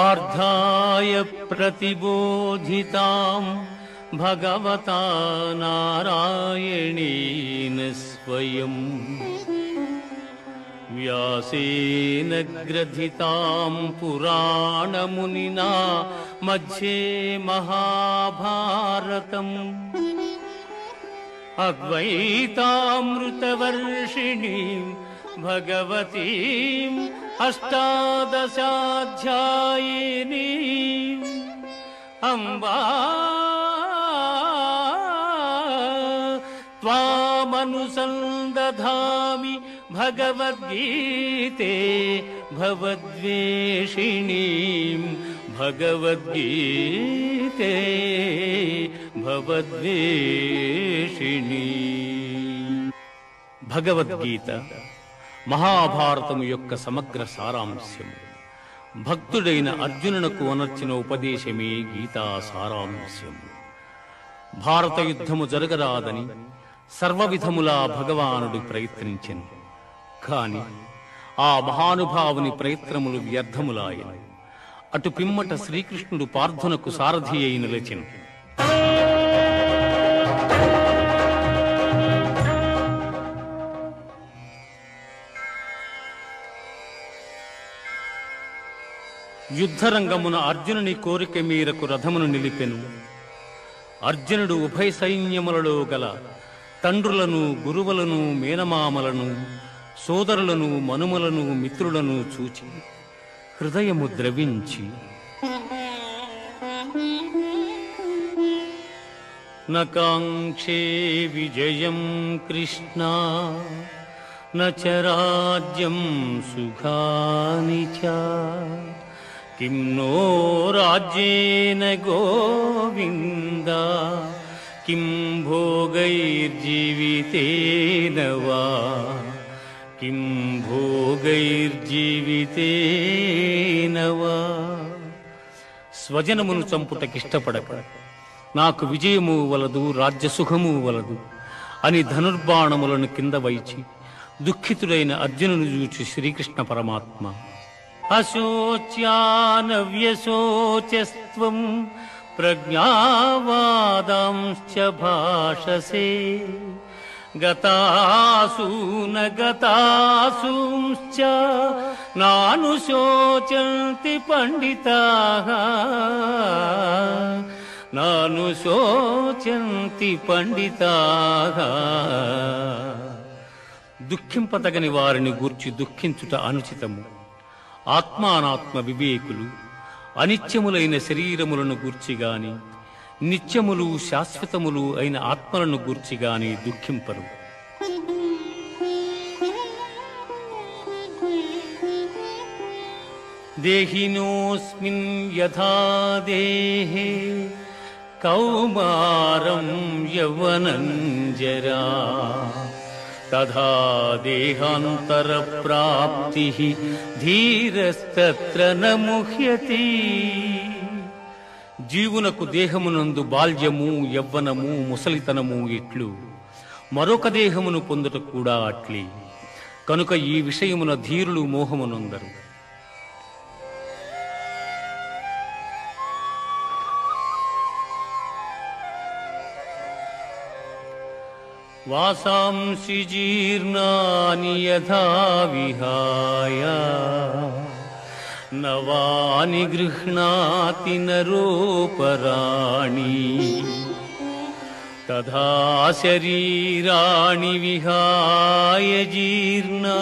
पार्थाय प्रतिबोधितां भगवता नारायणेन स्वयं व्यासेन ग्रथितां पुराणमुनिना मध्ये महाभारतम् अद्वैतामृतवर्षिणीं भगवतीम् अष्टादशाध्यायिनीम् अम्बा त्वामनुसन्दधामि भगवद्गीते भवद्वेषिणीं भगवद्गीते भवद्वेषिणी। భగవద్గీత మహాభారతము యొక్క సమగ్ర సారాంశము. భక్తుడైన అర్జునునకు అనర్చిన ఉపదేశమే గీతా సారాంశము. భారత యుద్ధము జరగరాదని సర్వవిధములా భగవానుడు ప్రయత్నించెను. కాని ఆ మహానుభావుని ప్రయత్నములు వ్యర్థములాయను. అటు పిమ్మట శ్రీకృష్ణుడు పార్థునకు సారథి అయి నిలిచెను. యుద్ధరంగమున అర్జునుని కోరిక మేరకు రథమును నిలిపెను. అర్జునుడు ఉభయ సైన్యములలో గల తండ్రులను, గురువులను, మేనమామలను, సోదరులను, మనుమలను, మిత్రులను చూచి హృదయము ద్రవించి నకాంక్షే విజయం కృష్ణ నచ రాజ్యం సుఖాని చ కిం నో రాజ్యేన గోవింద కిం భోగైర్జీవితేన వా కిం భోగైర్జీవితేన వా. స్వజనమును చంపుటకిష్టపడక నాకు విజయము వలదు, రాజ్యసుఖము వలదు అని ధనుర్బాణములను కింద వైచి దుఃఖితుడైన అర్జునుని చూచి శ్రీకృష్ణ పరమాత్మ అశోచ్యానవ్యశోచస్త్వం ప్రజ్ఞావాదాంశ్చ భాషసే గతాసూన గతాసూంశ్చ నానుశోచంతి పండితాః నానుశోచంతి పండితాః. దుఃఖింపతగని వారిని గూర్చి దుఃఖించుట అనుచితము. ఆత్మానాత్మ వివేకులు అనిత్యములైన శరీరములను గూర్చిగాని, నిత్యములు శాశ్వతములు అయిన ఆత్మలను గూర్చిగాని దుఃఖింపరు. దేహినోస్మిన్ యథా దేహే కౌమారం యవ్వనం జరా తథా దేహాంతర ప్రాప్తి ధీరస్తత్ర న ముహ్యతి. జీవునకు దేహమునందు బాల్యము, యవ్వనము, ముసలితనము ఇట్లు మరొక దేహమును పొందుట కూడా అట్లే. కనుక ఈ విషయమున ధీరులు మోహమునందరు. వాసాంసి జీర్ణాని యథా విహాయ నవాని గృహ్ణాతి నరోపరాణి తథా శరీరాణి విహాయ జీర్ణా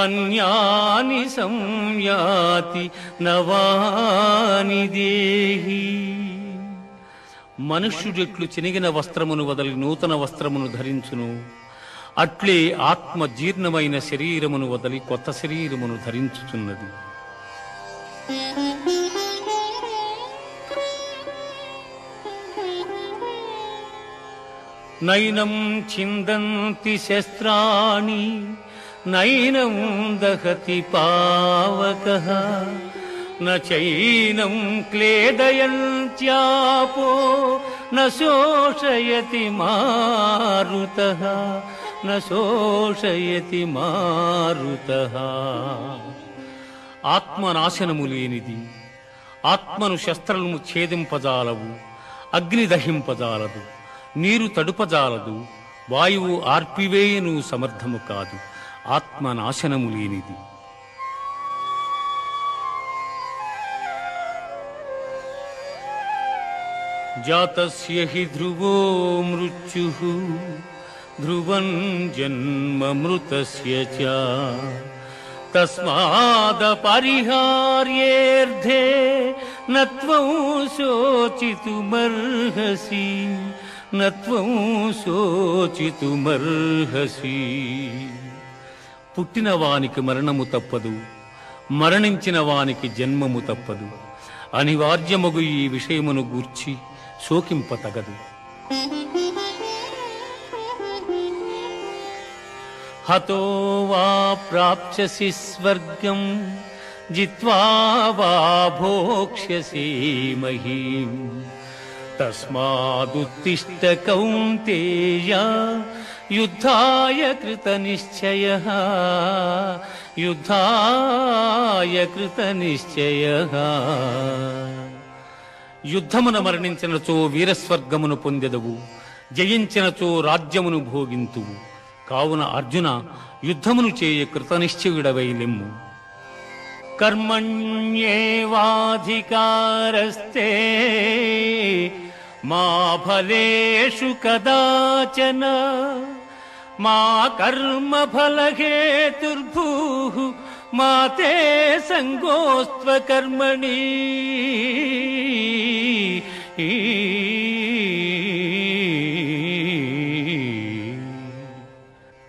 అన్యాని సంయాతి నవాని దేహి. మనుష్యుడెట్లు చినిగిన వస్త్రమును వదలి నూతన వస్త్రమును ధరించును, అట్లే ఆత్మ జీర్ణమైన శరీరమును వదలి కొత్త శరీరమును ధరించుచున్నది. నైనం చిందంతి శస్త్రాణి నైనం దహతి పావకః నైనం క్లేదయంత్యాపో న శోషయతి మారుతః న శోషయతి మారుతః. ఆత్మనాశనము లేనిది. ఆత్మను శస్త్రము ఛేదింపజాలవు, అగ్ని దహింపజాలదు, నీరు తడుపజాలదు, వాయువు ఆర్పివేయను సమర్థము కాదు. ఆత్మనాశనము లేనిది. జాతస్య హి ధ్రువో మృత్యుః ధ్రువం జన్మమృతస్య చ తస్మాదపరిహార్యేర్థే నత్వం శోచితుమర్హసి నత్వం శోచితుమర్హసి. పుట్టిన వానికి మరణము తప్పదు, మరణించిన వానికి జన్మము తప్పదు. అనివార్యమగు ఈ విషయమును గూర్చి శోకింపతగదు. హతో వా ప్రాప్స్యసి స్వర్గం జిత్వా వా భోక్ష్యసి మహీం తస్మాదుత్తిష్ఠ కౌంతేయ యుద్ధాయ కృతనిశ్చయః యుద్ధాయ కృతనిశ్చయః. యుద్ధమున మరణించినచో వీరస్వర్గమును పొందెదవు, జయించినచో రాజ్యమును భోగింతువు. కావున అర్జున, యుద్ధమును చేయ కృతనిశ్చయుడవై లెమ్ము. కర్మణ్యేవాధికారస్తే మా ఫలేషు కదాచన మా కర్మ ఫలహేతుర్భూః మా తే సంగోస్త్వ కర్మణి.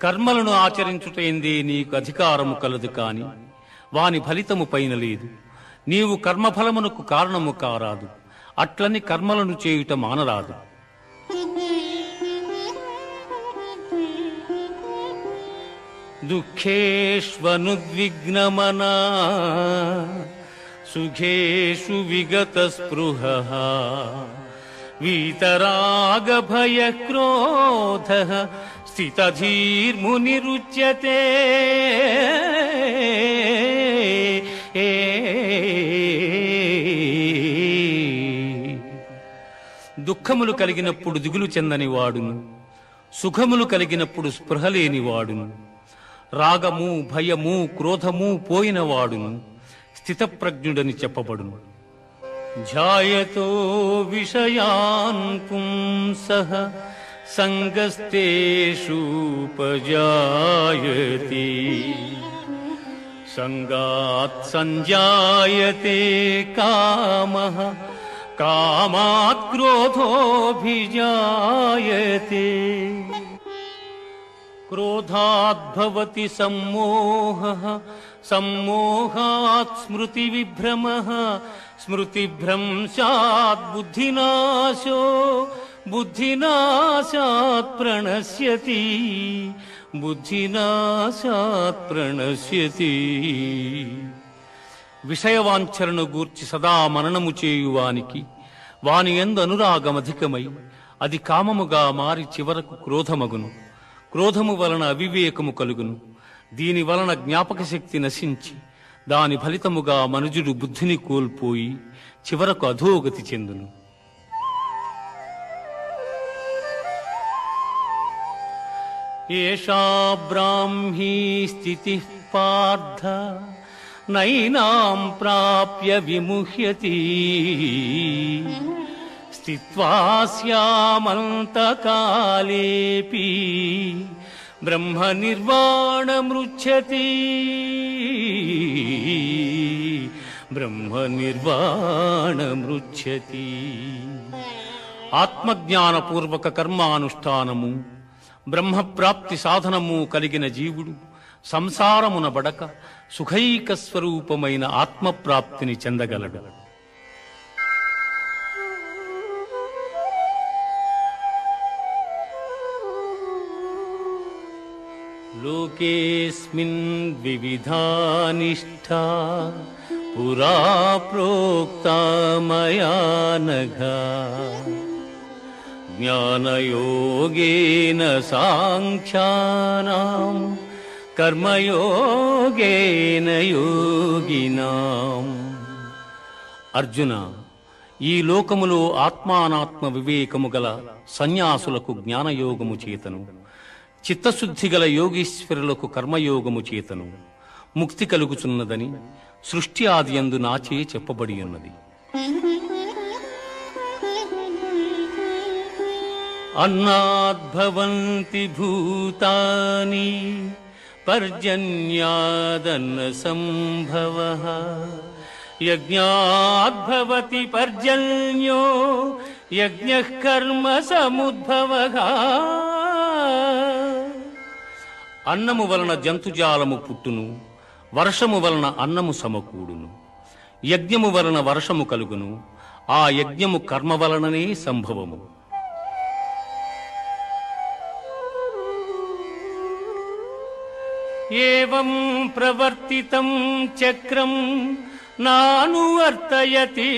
కర్మలను ఆచరించుటేందే నీకు అధికారము కలదు, కాని వాని ఫలితము పైన లేదు. నీవు కర్మఫలమునకు కారణము కారాదు, అట్లని కర్మలను చేయుట మానరాదు. దుఃఖేష్వనుద్విగ్నమనా సుఖేషు విగత స్పృహః వీతరాగభయక్రోధః స్థితధీర్మునిరుచ్యతే. దుఃఖములు కలిగినప్పుడు దిగులు చెందని వాడును, సుఖములు కలిగినప్పుడు స్పృహలేని వాడును, రాగము భయము క్రోధము పోయిన వాడును స్థితప్రజ్ఞుడని చెప్పబడును. ధ్యాయతో విషయాన్ పుంసః సంగస్తేషూపజాయతే సంగాత్ సంజాయతే కామః కామాత్ క్రోధోభిజాయతే. క్రోధాద్భవతి సమ్మోహః సమ్మోహాత్ స్మృతివిభ్రమః స్మృతిభ్రంశాత్ బుద్ధినాశో బుద్ధినాశాత్ ప్రణశ్యతి బుద్ధినాశాత్ ప్రణశ్యతి. విషయవాంఛలను గూర్చి సదా మననము చేయువానికి వాని యందు అనురాగమధికమై అది కామముగా మారి చివరకు క్రోధమగును. క్రోధము వలన అవివేకము కలుగును. దీని వలన జ్ఞాపక శక్తి నశించి దాని ఫలితముగా మనుజుడు బుద్ధిని కోల్పోయి చివరకు అధోగతి చెందును. ఏషా బ్రాహ్మీ స్థితి పార్థ నైనాం ప్రాప్య విముహ్యతి స్థిత్వా స్యామంతకాలేపి బ్రహ్మ నిర్వాణమృచ్ఛతి బ్రహ్మ నిర్వాణమృచ్ఛతి. ఆత్మజ్ఞానపూర్వక కర్మానుష్ఠానము బ్రహ్మప్రాప్తి సాధనము కలిగిన జీవుడు సంసారమున బడక సుఖైక స్వరూపమైన ఆత్మప్రాప్తిని చెందగలడు. లోకేస్మిన్ వివిధా నిష్ఠా పురా ప్రోక్తా మయా నఘ జ్ఞానయోగేన సాంఖ్యానాం కర్మయోగేన యోగినాం. అర్జున, ఈ లోకములో ఆత్మానాత్మ వివేకము గల సన్యాసులకు జ్ఞానయోగము చేతను, చిత్తశుద్ధి గల యోగీశ్వరులకు కర్మయోగము చేతను ముక్తి కలుగుచున్నదని సృష్టి ఆది యందు నాచే చెప్పబడి ఉన్నది. అన్నాద్భవంతి భూతాని పర్జన్యాదన్న సంభవః యజ్ఞాద్భవతి పర్జన్యో యజ్ఞః కర్మ సముద్భవః. అన్నము వలన జంతుజాలము పుట్టును, వర్షము వలన అన్నము సమకూడును, యజ్ఞము వలన వర్షము కలుగును, ఆ యజ్ఞము కర్మ వలననే సంభవము. ఏవం ప్రవర్తితం చక్రం నానువర్తయతి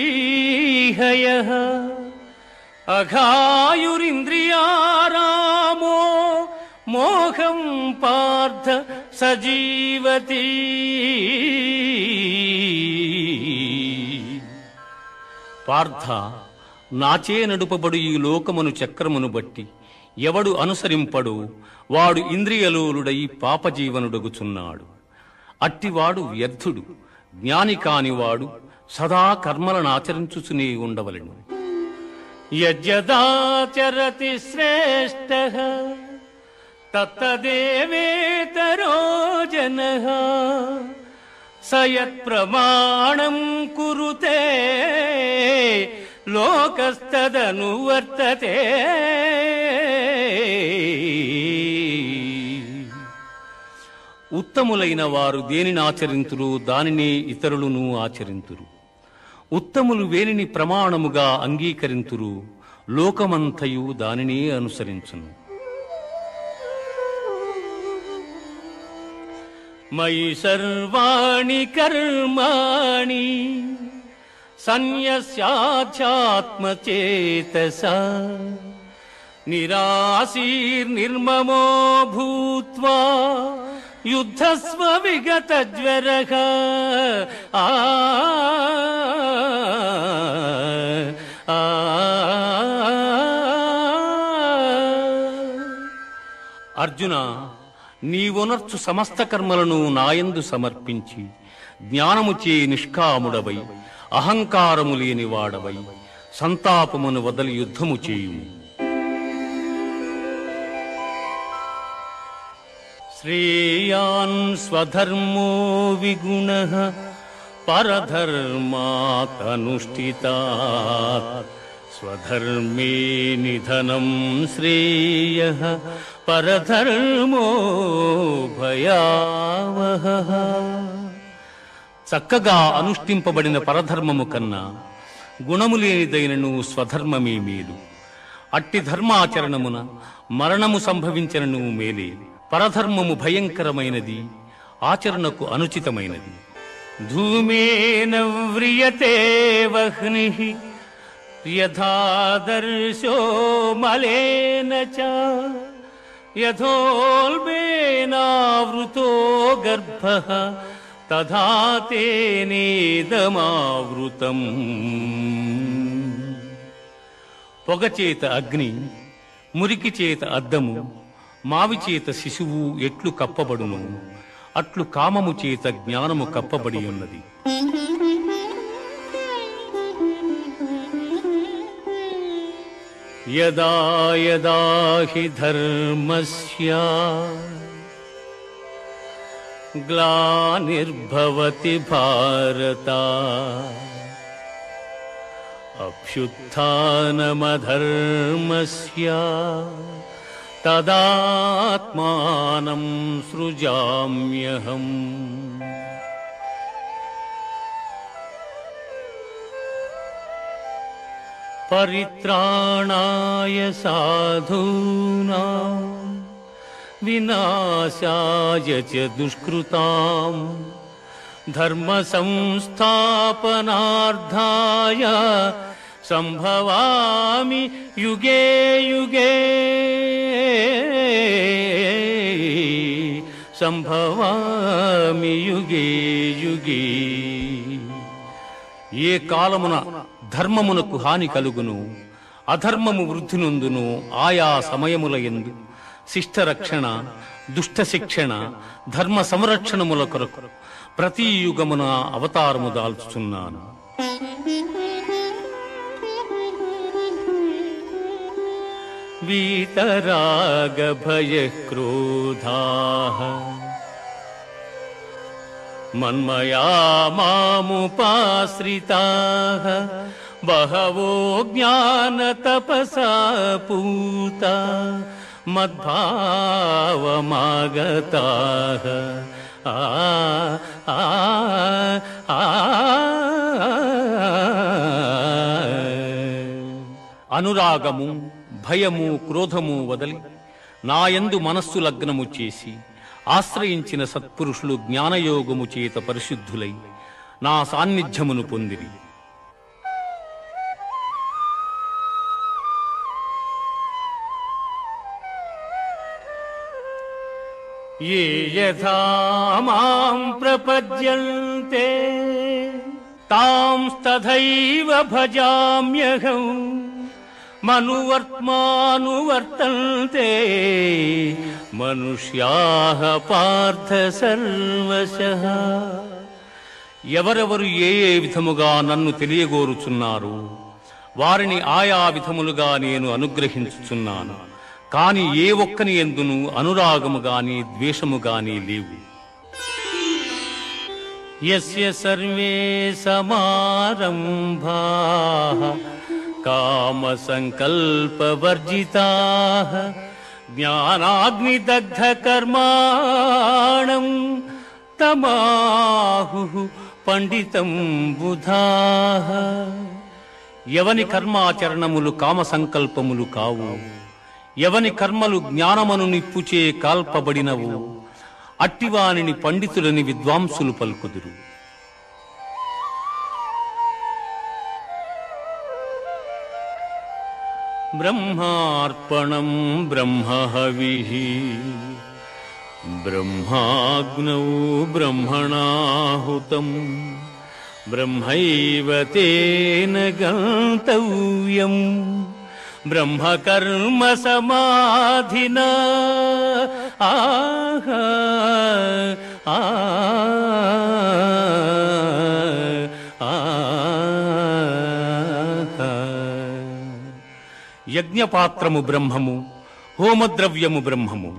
హయః అఘాయురింద్రియారామో మోహం పార్థ సజీవతి. పార్థ, నాచే నడుపబడు ఈ లోకమును చక్రమును బట్టి ఎవడు అనుసరింపడు వాడు ఇంద్రియలోలుడై పాపజీవనుడగుచున్నాడు. అట్టివాడు వ్యర్థుడు. జ్ఞాని కానివాడు సదా కర్మలను ఆచరించుచునే ఉండవలెను. యజ్జదాచరతి శ్రేష్ఠః తత్తదేవేతరో జనః స యత్ప్రమాణం కురుతే లోకస్తదనువర్తతే. ఉత్తములైన వారు దేనిని ఆచరింతురు దానినే ఇతరులను ఆచరింతురు. ఉత్తములు వేనిని ప్రమాణముగా అంగీకరింతురు లోకమంతయు దానినే అనుసరించును. మయి సర్వాణి కర్మాణి సన్యస్యాధ్యాత్మచేతసా నిరాశీర్నిర్మమో భూత్వా యుద్ధస్వ విగతజ్వరః. అర్జున, నీవునర్చు సమస్త కర్మలను నాయందు సమర్పించి జ్ఞానముచే నిష్కాముడవై అహంకారము లేని వాడవై సంతాపమును వదలి యుద్ధము చేయుము. శ్రేయాన్ స్వధర్మో విగుణః పరధర్మాతనుష్ఠితాత్ స్వధర్మే నిధనం శ్రేయః పరధర్మో భయావహః. చక్కగా అనుష్ఠింపబడిన పరధర్మము కన్నా గుణము లేనిదైనను స్వధర్మమే మేలు. అట్టి ధర్మాచరణమున మరణము సంభవించనను మేలే. పరధర్మము భయంకరమైనది, ఆచరణకు అనుచితమైనది. ధూమేన వ్రియతే వహ్నిః యథాదర్శో మలేన చ యథోల్బేనావృతో గర్భః తథా తేనేదమావృతం. పొగచేత అగ్ని, మురికి చేత అద్దము, మావి చేత శిశువు ఎట్లు కప్పబడును అట్లు కామము చేత జ్ఞానము కప్పబడి ఉన్నది. యదా యదా హి ధర్మస్య గ్లానిర్భవతి భారత అభ్యుత్థానమధర్మస్య తదాత్మానం సృజామ్యహం. పరిత్రాణాయ సాధూనాం వినాశాయ చ దుష్కృతాం ధర్మ సంస్థాపనార్థాయ సంభవామి యుగే యుగే సంభవామి యుగే యుగే. ఏ కాలమున ధర్మమునకు హాని కలుగును, అధర్మము వృద్ధి నొందును, ఆయా సమయముల యందు శిష్ట రక్షణ, దుష్ట శిక్షణ, ధర్మ సంరక్షణముల కొరకు ప్రతి యుగమున అవతారము దాల్చుచున్నాను. వీతరాగ భయ క్రోధాః మన్మయా మాముపాశ్రితాః బహవో జ్ఞాన తపసా పూతా మద్భావమాగతాః. అనురాగము, భయము, క్రోధము వదలి నాయందు మనస్సు లగ్నము చేసి ఆశ్రయించిన సత్పురుషులు జ్ఞానయోగము చేత పరిశుద్ధులై నా సాన్నిధ్యమును పొందిరి. ఏ యథా మాం ప్రపద్యంతే తాంస్తథైవ భజామ్యహం మనువర్త్మానువర్తంతే మనుష్యాః పార్థ సర్వశః. ఎవరెవరు ఏ ఏ విధముగా నన్ను తెలియగోరుచున్నారు వారిని ఆయా విధములుగా నేను అనుగ్రహించుచున్నాను. కాని ఏ ఒక్కని యందును అనురాగము గాని ద్వేషము గాని లేవు. యస్య సర్వే సమారంభాః కామ సంకల్ప వర్జితాః జ్ఞానాగ్నిదగ్ధ కర్మాణం తమాహుః పండితం బుధాః. ఎవని కర్మాచరణములు కామ సంకల్పములు కావు, ఎవని కర్మలు జ్ఞానమను నిప్పుచే కాల్పబడినవు, అట్టివానిని పండితులని విద్వాంసులు పలుకుదురు. బ్రహ్మార్పణం బ్రహ్మహవిః బ్రహ్మాగ్నౌ బ్రహ్మణాహుతం బ్రహ్మైవ తేన గంతవ్యం బ్రహ్మకర్మ సమాధినా. యజ్ఞపాత్రము బ్రహ్మము, హోమద్రవ్యము బ్రహ్మము,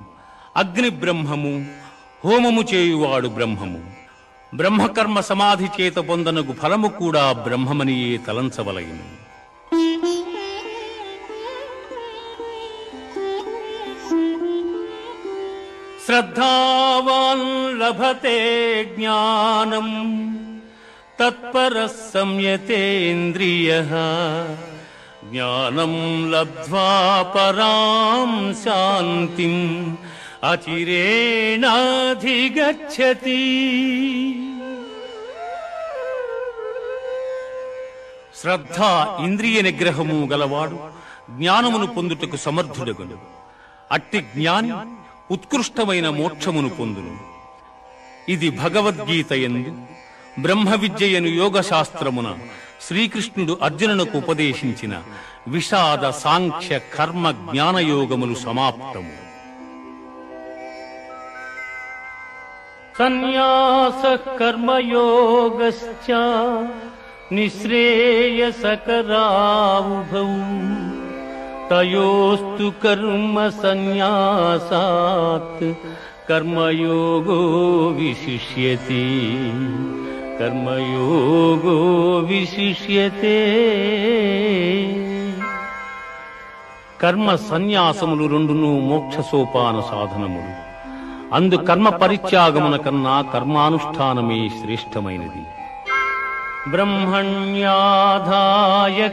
అగ్ని బ్రహ్మము, హోమము చేయువాడు బ్రహ్మము. బ్రహ్మకర్మ సమాధి చేత పొందనగు ఫలము కూడా బ్రహ్మమనియే తలంచవలయును. శ్రద్ధావాన్ లభతే జ్ఞానం తత్పరః సంయతేంద్రియః జ్ఞానం లబ్ధ్వా పరాం శాంతిం అచిరేణాధిగచ్చతి. శ్రద్ధ ఇంద్రియ నిగ్రహము గలవాడు జ్ఞానమును పొందుటకు సమర్థుడగును. అట్టి జ్ఞాని ఉత్కృష్టమైన మోక్షమును పొందును. ఇది భగవద్గీత యందు బ్రహ్మ విద్యయను యోగ శాస్త్రమున శ్రీకృష్ణుడు అర్జునునకు ఉపదేశించిన విషాద సాంఖ్య కర్మ జ్ఞానయోగములు సమాప్తము. సన్యాసః కర్మయోగశ్చ నిశ్రేయసకరావుభౌ తయోస్తు కర్మ సన్యాసాత్ కర్మయోగో విశిష్యతే. కర్మయోగో విశిష్యతే. కర్మ సన్యాసములు రెండును మోక్ష సోపాన సాధనములు. అందు కర్మ పరిత్యాగమున కన్నా కర్మానుష్ఠానమే శ్రేష్టమైనది. బ్రహ్మణ్యాధాయ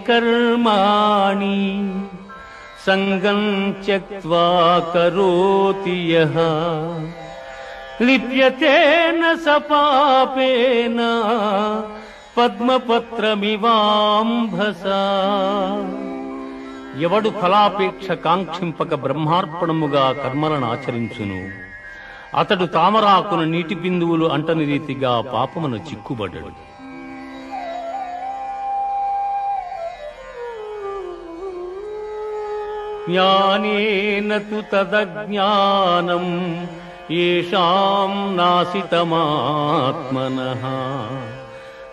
కర్మాణి సంగం త్యక్త్వా కరోతి యః లిప్యతేన స పాపేన పద్మపత్రమివాంభసా. ఎవడు ఫలాపేక్ష కాంక్షింపక బ్రహ్మార్పణముగా కర్మలను ఆచరించును అతడు తామరాకున నీటి బిందువులు అంటని రీతిగా పాపమున చిక్కుబడ్డాడు. జ్ఞానేన తు తదజ్ఞానం యేషాం నాసితమాత్మనః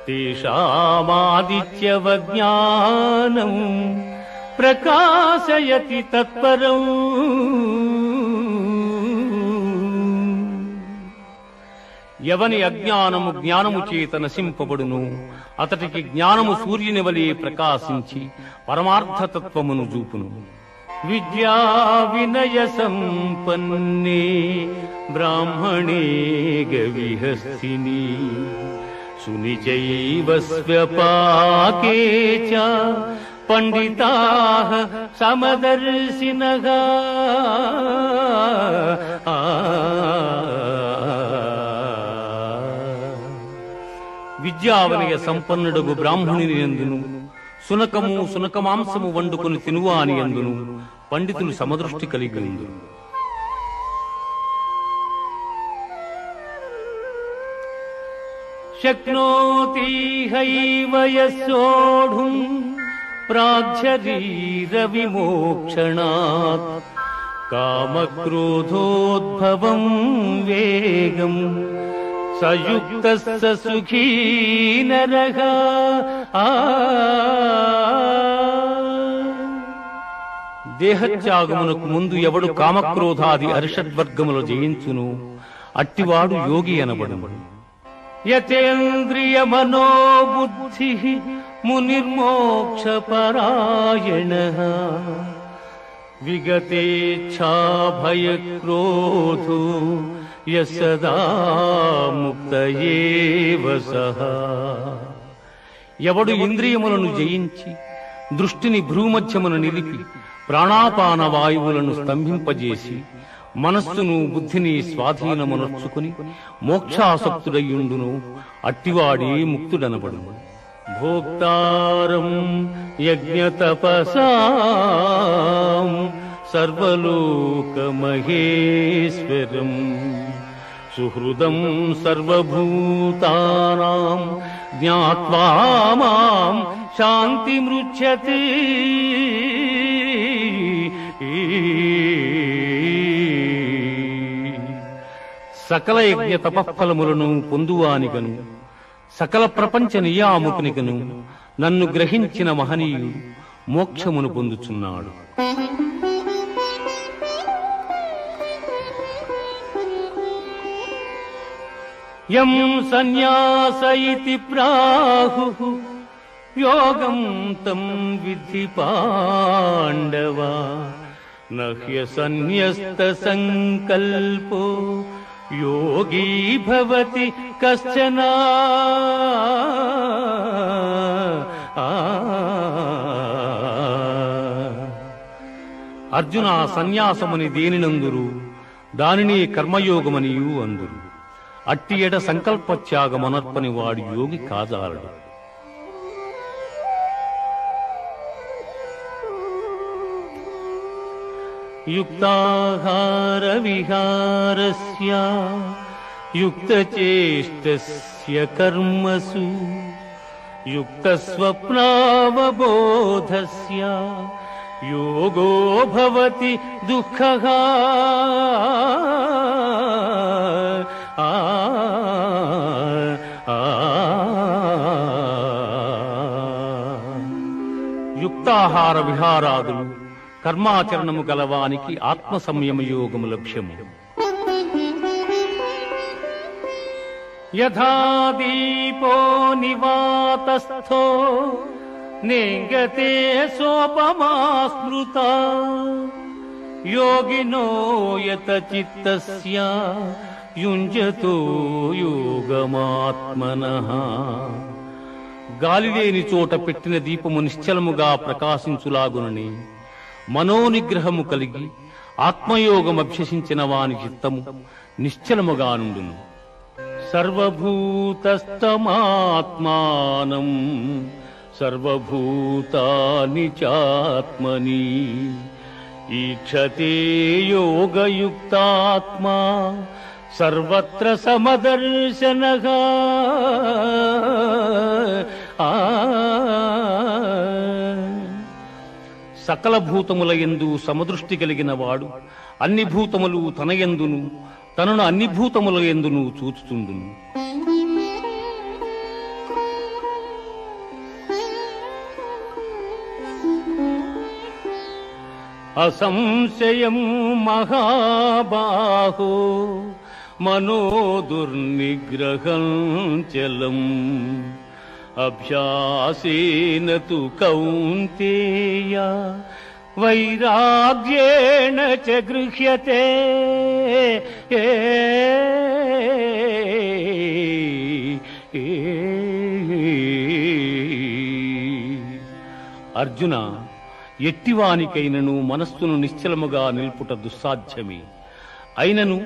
తేషామాదిత్యవజ్ఞానం ప్రకాశయతి తత్పరం. ఎవని అజ్ఞానము జ్ఞానము చేత నశింపబడును అతడికి జ్ఞానము సూర్యుని వలె ప్రకాశించి పరమార్థతత్వమును చూపును. విద్యా వినయ సంపన్నే బ్రాహ్మణే గవిహస్తిని సునిచైవ స్వ్యపాకే చ పండితాః సమదర్శినః. విద్యావనయ సంపన్నుడగు బ్రాహ్మణుని యందును సునకము సునకమాంసము వండుకొని తినువాని యందును పండితులు సమదృష్టి కలిగి ఉందురు. శక్నోతి హైవ యస్సోఢుం ప్రాగ్శరీర విమోక్షణాత్ కామక్రోధోద్భవం వేగం సయుక్తస్స సుఖీ నరః. దేహత్యాగమునకు ముందు ఎవడు కామక్రోధాది అరిషడ్వర్గములు జయించును అట్టివాడు యోగి అనబడును. యతేంద్రియ మనోబుద్ధి మునిర్మోక్ష పరాయణః విగతేచ్ఛా భయ క్రోధో యసదా ముక్త ఏవ సః. ఎవడు ఇంద్రియములను జయించి దృష్టిని భ్రూమధ్యమును నిలిపి ప్రాణాపాన వాయువులను స్తంభింపజేసి మనస్సును బుద్ధిని స్వాధీనమునర్చుకుని మోక్షాసక్తుడయ్యుండును అట్టివాడే ముక్తుడనబడును. భోక్తారం యజ్ఞతపసాం సర్వలోకమహేశ్వరం సుహృదం సర్వభూతానాం జ్ఞాత్వా మాం శాంతిమృచ్యతే. సకల యజ్ఞ తపఫలములను పొందువానిగను సకల ప్రపంచ నియామకునిగను నన్ను గ్రహించిన మహనీయుడు మోక్షమును పొందుచున్నాడు. యం సన్యాస ఇతి ప్రాహుః యోగం తం విద్ధి పాండవ నహ్య సన్యస్త సంకల్పో యోగీ భవతి కశ్చన. అర్జున, సన్యాసమని దేనినందురు దానిని కర్మయోగమనియు అందురు. అట్టి ఎడ సంకల్పత్యాగమనర్పని వాడు యోగి కాజాలడు. యుక్తాహార విహారస్య యుక్తచేష్టస్య కర్మసు యుక్తస్వప్నావబోధస్య యోగో భవతి దుఃఖః. యుక్తాహార విహారాదులు కర్మాచరణము గలవానికి ఆత్మ సంయమ యోగము లక్ష్యము. యథా దీపో నివాతస్థో నేంగతే సోపమా స్మృతా యోగినో యత చిత్తస్య యుంజతో యోగమాత్మనః. గాలిలేని చోట పెట్టిన దీపము నిశ్చలముగా ప్రకాశించులాగునని మనోనిగ్రహము కలిగి ఆత్మయోగమభ్యసించిన వాని చిత్తము నిశ్చలముగా నుండును. సర్వభూతస్తమాత్మానం సర్వభూతాని చాత్మని ఈక్షతే యోగయుక్తాత్మా సర్వత్ర సమదర్శనః సకల భూతముల యందు సమదృష్టి కలిగిన వాడు అన్ని భూతములు తన యందును తనను అన్ని భూతముల యందును చూచుచుండును. అసంశయం మహాబాహో మనో దుర్నిగ్రహం చలం అభ్యాసేన తు కౌంతేయ వైరాగ్యేణ చ గృహ్యతే. అర్జున, ఎట్టివానికైనను మనస్సును నిశ్చలముగా నిల్పుట దుస్సాధ్యమే. అయినను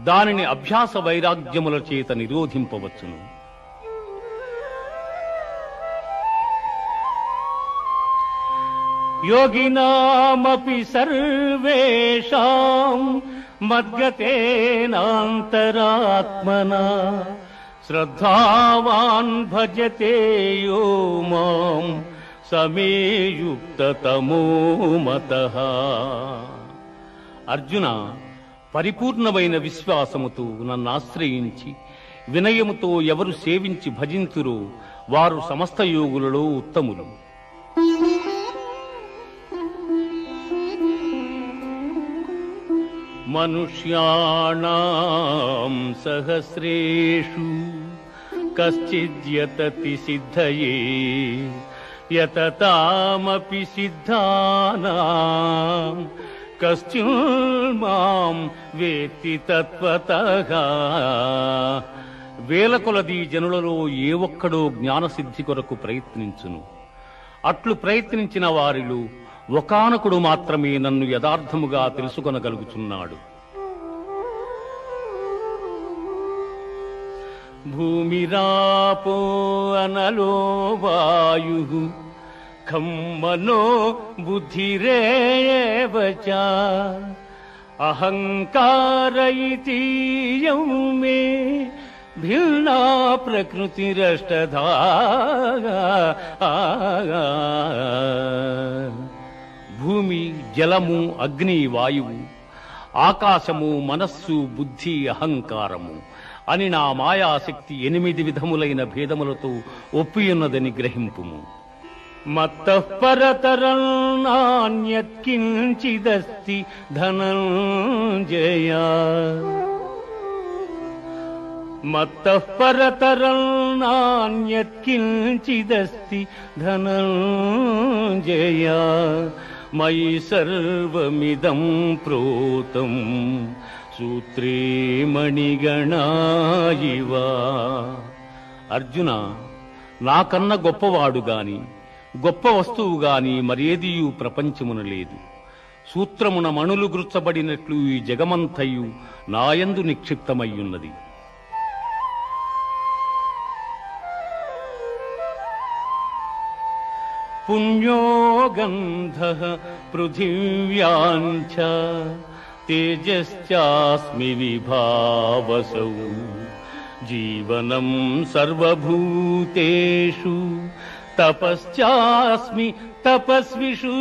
దానిని అభ్యాస వైరాగ్యముల చేత నిరోధింపవచ్చును. యోగినామపి సర్వేషాం మద్గతేనాంతరాత్మనా శ్రద్ధావాన్ భజతే యో మాం సమేయుక్తతమో మతః. అర్జున, పరిపూర్ణమైన విశ్వాసముతో నన్ను ఆశ్రయించి వినయముతో ఎవరు సేవించి భజింతురో వారు సమస్త యోగులలో ఉత్తములు. మనుష్యాణాం సహస్రేషు కశ్చిద్యతతి సిద్ధయే యతతామపి సిద్ధానాం కశ్చిన్మాం వేత్తి తత్వతః. వేల కొలది జనులలో ఏ ఒక్కడో జ్ఞానసిద్ధి కొరకు ప్రయత్నించును. అట్లు ప్రయత్నించిన వారిలో ఒకానొకడు మాత్రమే నన్ను యథార్థముగా తెలుసుకొనగలుగుచున్నాడు. భూమిరాపో అనలో వాయుః ఖం మనో బుద్ధిరేవ చ అహంకార ఇతీయం మే భిన్నా ప్రకృతిరష్టధా. భూమి, జలము, అగ్ని, వాయువు, ఆకాశము, మనస్సు, బుద్ధి, అహంకారము అని నా మాయాశక్తి 8 విధములైన భేదములతో ఒప్పియున్నదని గ్రహింపుము. మత్తః పరతరం నాన్యత్ కించిదస్తి ధనంజయ. మత్తః పరతరం నాన్యత్ కించిదస్తి ధనంజయ. మయి సర్వమిదం ప్రోతం సూత్రే మణిగణా ఇవ. అర్జున, నాకన్న గొప్పవాడు గాని గొప్ప వస్తువు గాని మరేదియు ప్రపంచమున లేదు. సూత్రమున మణులు గుర్చబడినట్లు ఈ జగమంతయు నాయందు నిక్షిప్తమయ్యున్నది. పుణ్యో గంధః పృథివ్యాంచ తేజశ్చాస్మి విభావసౌ జీవనం సర్వభూతేషు తపశ్చాస్మి తపస్విషు.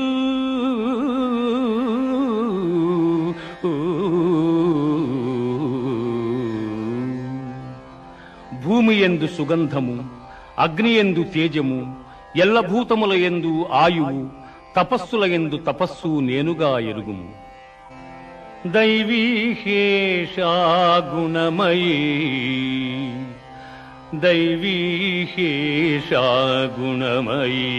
భూమి యందు సుగంధము, అగ్ని యందు తేజము, ఎల్లభూతముల యందు ఆయువు, తపస్సుల యందు తపస్సు నేనుగా ఎరుగుము. దైవీహేషా గుణమయీ దైవీహేషా గుణమయీ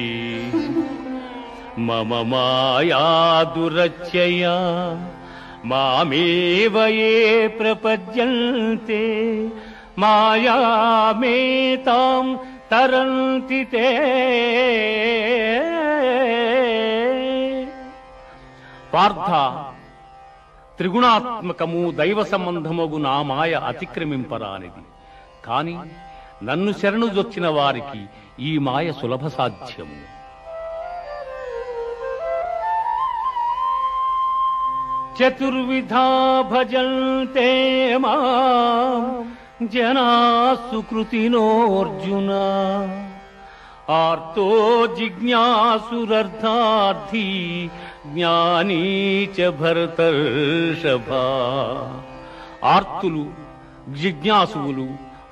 మమ మాయా దురత్యయా మామేవ యే ప్రపద్యంతే మాయామేతాం తరంతి తే. పార్థ, త్రిగుణాత్మకము దైవ సంబంధమగు నా మాయ అతిక్రమింపరానిది. కాని నన్ను శరణుజొచ్చిన వారికి ఈ మాయ సులభ సాధ్యము. చతుర్విధా భజంతే మాం జనా సుకృతినోర్జున ఆర్తో జిజ్ఞాసురర్థార్థీ జ్ఞానీ చ భరతర్షభ. ఆర్తులు, జిజ్ఞాసువులు,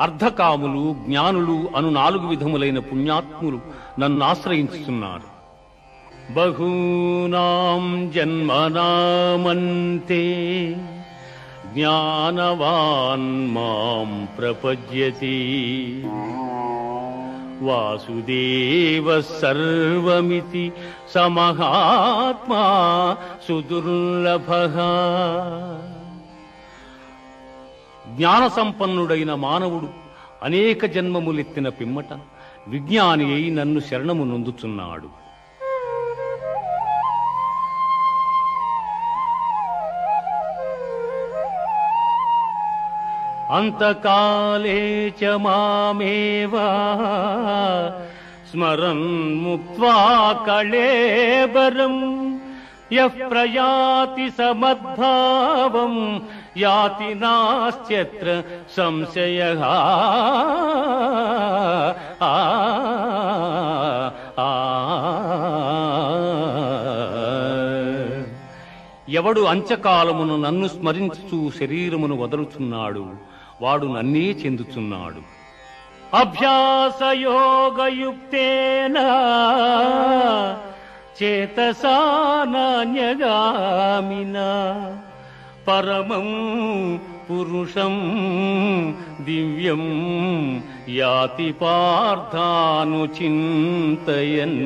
అర్ధకాములు, జ్ఞానులు అను 4 విధములైన పుణ్యాత్ములు నన్ను ఆశ్రయించుతున్నారు. బహూనాం జన్మనామంతే జ్ఞానవాన్ మాం ప్రపద్యతే వాసుదేవ సర్వమితి సమహాత్మా సుదుర్లభః. జ్ఞాన సంపన్నుడైన మానవుడు అనేక జన్మములెత్తిన పిమ్మట విజ్ఞాని అయి నన్ను శరణము నొందుచున్నాడు. అంతకాలే చ మామేవ స్మరన్ ముక్త్వా కళేబరం యః ప్రయాతి సమద్భావం యాతి నాస్త్యత్ర సంశయః. ఎవడు అంచకాలమును నన్ను స్మరించు శరీరమును వదలుచున్నాడు వాడు నన్నే చెందుచున్నాడు. అభ్యాసయోగయుక్తేన చేతసా నాన్యగామినా పరమం పురుషం దివ్యం యాతి పార్థానుచింతయన్.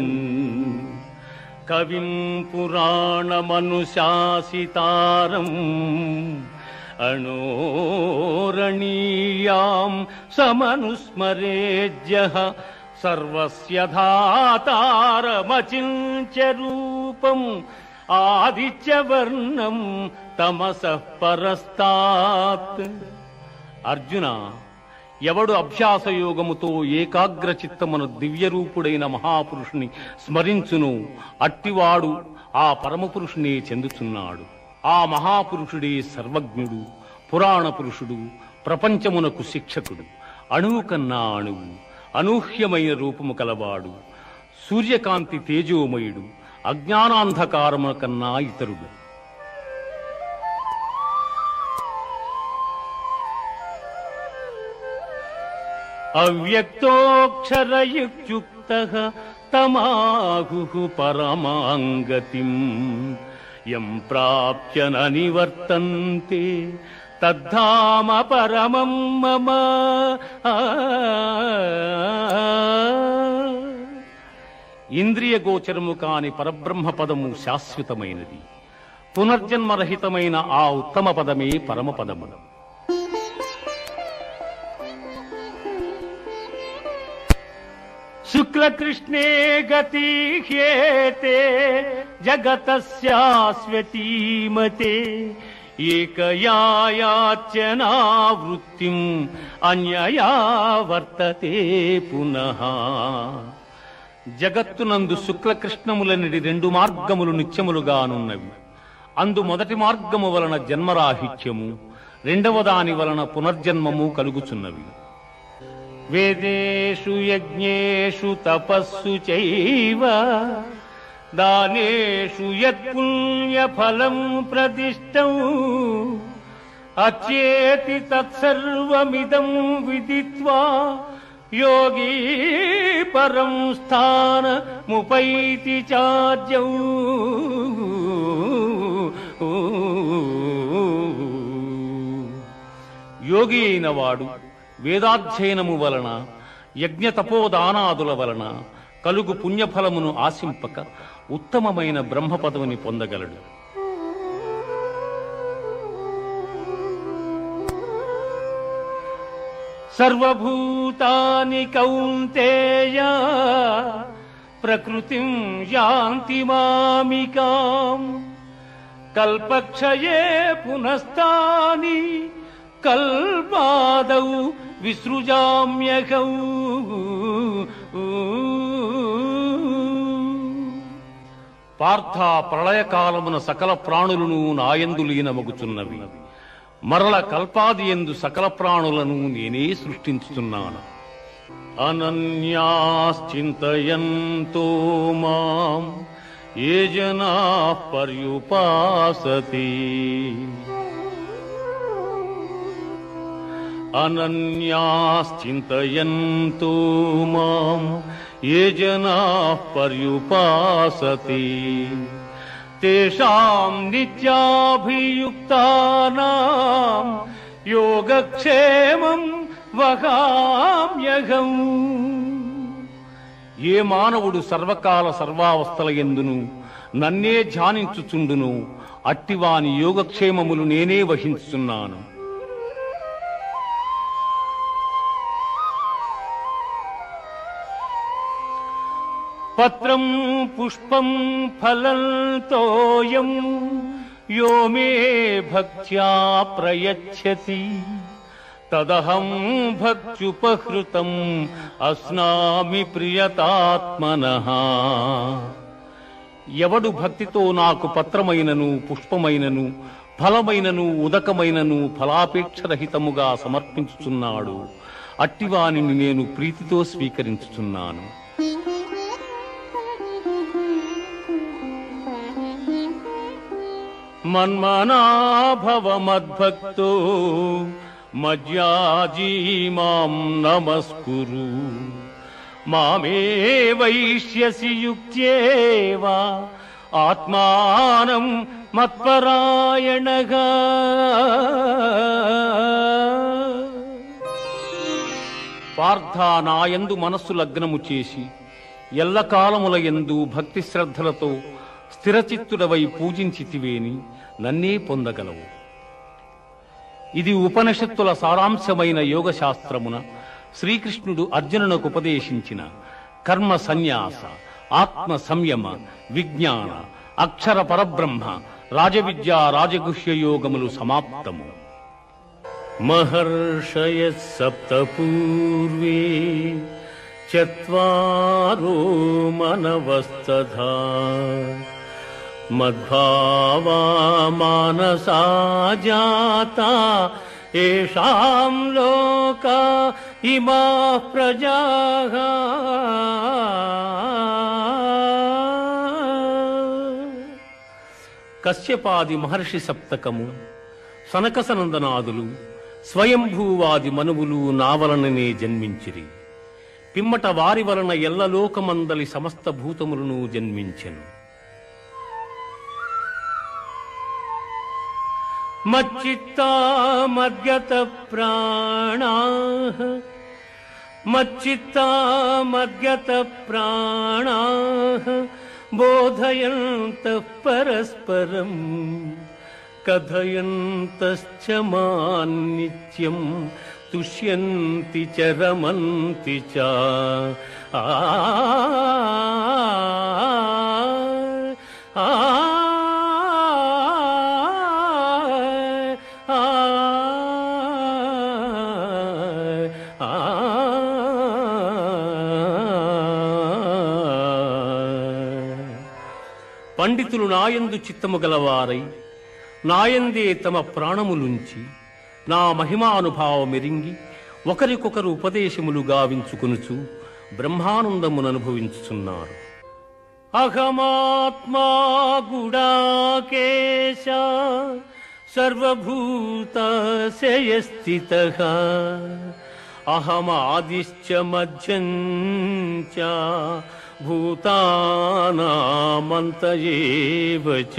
కవిం పురాణమనుశాసితారం అణోరణీయాం సమనుస్మరేజ్యః సర్వస్య ధాతారమచింత్య రూపం ఆదిత్యవర్ణం తమసః పరస్తాత్. అర్జున, ఎవడు అభ్యాసయోగముతో ఏకాగ్ర చిత్తమును దివ్యరూపుడైన మహాపురుషుని స్మరించును అట్టివాడు ఆ పరమపురుషునే చెందుచున్నాడు. ఆ మహాపురుషుడే సర్వజ్ఞుడు, పురాణ పురుషుడు, ప్రపంచమునకు శిక్షకుడు, అణువు కన్నా అణువు, అనూహ్యమైన రూపము కలవాడు, సూర్యకాంతి తేజోమయుడు, అజ్ఞానాంధకారము కన్నా ఇతరుడు. అవ్యక్తోక్షరయుక్తః తమాహుః పరమాంగతిం యం ప్రాప్య న నివర్తంతే తద్ధామ పరమం మమ. ఇంద్రియ గోచరము కాని పరబ్రహ్మ పదము శాశ్వతమైనది. పునర్జన్మరహితమైన ఆ ఉత్తమ పదమే పరమపదము. శుక్లకృష్ణే గతి హ్యేతే జగతస్యాస్వతీమతే ఏకయాయాచ్యనావృత్తిం అన్యయా వర్తతే పునః. జగత్తునందు శుక్లకృష్ణములనిడి 2 మార్గములు నిత్యములుగానున్నవి. అందు మొదటి మార్గము వలన జన్మరాహిత్యము, రెండవ దాని వలన పునర్జన్మము కలుగుచున్నవి. వేదేషు యజ్ఞేషు తపస్సు చైవ దానేషు యత్పుణ్యఫలం ప్రదిష్టం అచ్యేతి తత్సర్వమిదం విదిత్వా యోగీ పరం స్థానముపైతి చార్యం. యోగి అయిన వాడు వేదాధ్యయనము వలన, యజ్ఞ తపోదానాదుల వలన కలుగు పుణ్యఫలమును ఆశింపక ఉత్తమమైన బ్రహ్మపదవిని పొందగలడు. సర్వభూతాని కౌంతేయ ప్రకృతిం యాంతి మామికాం కల్పక్షయే పునస్తాని కల్పాదౌ విసృజామ్యహం. పార్థ ప్రళయకాలమున సకల ప్రాణులను నాయందు లీనమగుచున్నవి. మరల కల్పాది యందు సకల ప్రాణులను నేనే సృష్టించుతున్నాను. అనన్యాశ్చింతయంతో మాం ఏ జనాః పర్యుపాసతే అనన్యాశ్చింతయంతో మాం ఏ జనాః పర్యుపాసతే తేషాం నిత్యాభియుక్తానాం యోగక్షేమం వహామ్యహం. ఏ మానవుడు సర్వకాల సర్వావస్థల యందును నన్నే ధ్యానించుచుండును అట్టివాని యోగక్షేమములు నేనే వహించుచున్నాను. పత్రం పుష్పం ఫలం తోయం యో మే భక్త్యా ప్రయచ్చతి తదహం భక్త్యుపహృతం అస్నామి ప్రియతాత్మనః. ఎవడు భక్తితో నాకు పత్రమైనను పుష్పమైనను ఫలమైనను ఉదకమైనను ఫలాపేక్షరహితముగా సమర్పించుచున్నాడు అట్టివానిని నేను ప్రీతితో స్వీకరించుచున్నాను. మన్మనా భవ మద్భక్తో మజ్యాజీ మాం నమస్కురు మామే వైష్యసి యుక్త్యేవ ఆత్మానం మత్పరాయణగా. పార్థ నాయందు మనస్సు లగ్నము చేసి ఎల్లకాలముల యందు భక్తి శ్రద్ధలతో స్థిరచిత్తుడవై పూజించితివేని నన్నే పొందగలవు. ఇది ఉపనిషత్తుల సారాంశమైన యోగ శాస్త్రమున శ్రీకృష్ణుడు అర్జునునకు ఉపదేశించిన కర్మ సన్యాస, ఆత్మ సంయమ, విజ్ఞాన, అక్షర పరబ్రహ్మ, రాజవిద్య, రాజగుహ్య యోగములు సమాప్తము. మహర్షయ సప్త పూర్వే చత్వారో మనవస్తథా మద్భావా మానసా జాతా ఏషాం లోకా ఇమాః ప్రజాః. కశ్యపాది మహర్షి సప్తకము, సనకసనందనాదులు, స్వయంభూవాది మనువులు నా వలననే జన్మించిరి. పిమ్మట వారి వలన ఎల్లలోకమందలి సమస్త భూతములను జన్మించెను. మచ్చిత్తా మద్గత ప్రాణాః మచ్చిత్తా మద్గత ప్రాణాః బోధయంతః పరస్పరం కథయంతశ్చ మాం నిత్యం తుష్యంతి చ రమంతి చ. పండితులు నాయందు చిత్తము గలవారై నాయందే తమ ప్రాణములుంచి నా మహిమానుభావమెరింగి ఒకరికొకరు ఉపదేశములు గావించుకొనుచు బ్రహ్మానందముననుభవించుచున్నారు. అహమాత్మా గుడాకేశ సర్వభూతశయ స్థితః అహమాదిశ్చ మధ్యం చ భూతానామంత ఏవ చ.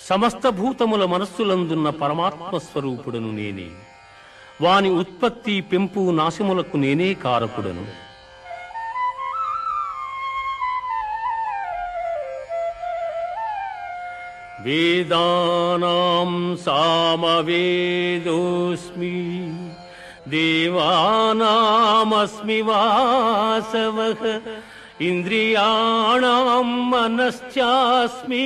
సమస్త భూతముల మనస్సులందున్న పరమాత్మ స్వరూపుడను నేనే. వాని ఉత్పత్తి, పెంపు, నాశములకు నేనే కారకుడను. వేదానాం సామవేదోస్మి దేవానామస్మి వాసవః ఇంద్రియాణాం మనశ్చాస్మి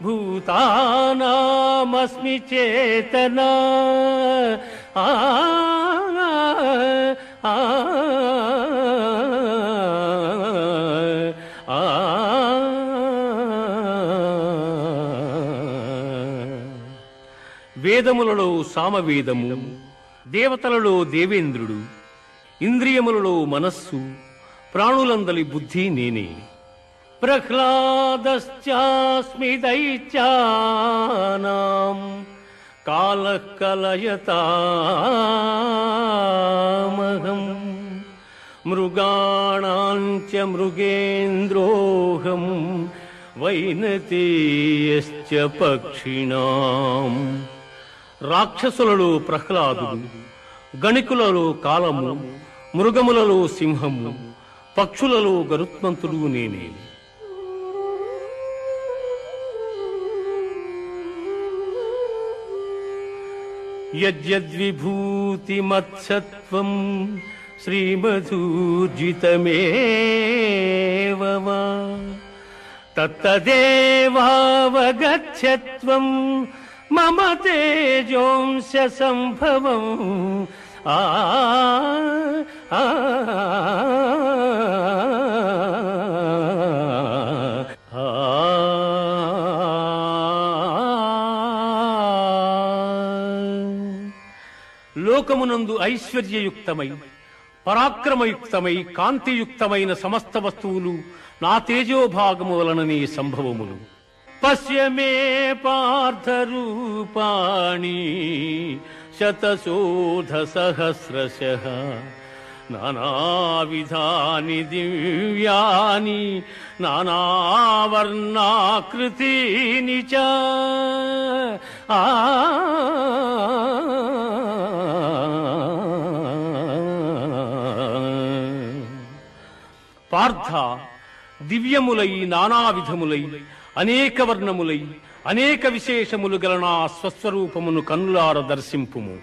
భూతానామస్మి చేతనా. వేదములలో సామవేదము, దేవతలలో దేవేంద్రుడు, ఇంద్రియములలో మనస్సు, ప్రాణులందలి బుద్ధి నేనే. ప్రహ్లాదశ్చాస్మి దైత్యానాం కాలః కలయతామహం మృగాణాంచ మృగేంద్రోహం వైనతేయశ్చ పక్షిణాం. రాక్షసులలో ప్రహ్లాదుడు, గణికులలో కాలము, మృగములలో సింహము, పక్షులలో గరుత్మంతుడు నేనే. యద్యద్విభూతిమత్సత్వం శ్రీమధూర్జితమేవ వా తత్తదేవావగచ్చత్వం మమ తేజోంశ సంభవం. ఆ లోకమునందు ఐశ్వర్యయుక్తమై పరాక్రమయుక్తమై కాంతియుక్తమైన సమస్త వస్తువులు నా తేజోభాగము వలననే సంభవములు. పశ్య మే పార్థ రూపాణి శతశోధ సహస్రశః నానావిధాని దివ్యాని నానావర్ణాకృతీని చ. పార్థ, దివ్యములై నానావిధములై అనేక వర్ణములై అనేక విశేషములు గల నా స్వస్వరూపమును కన్నులార దర్శింపుము.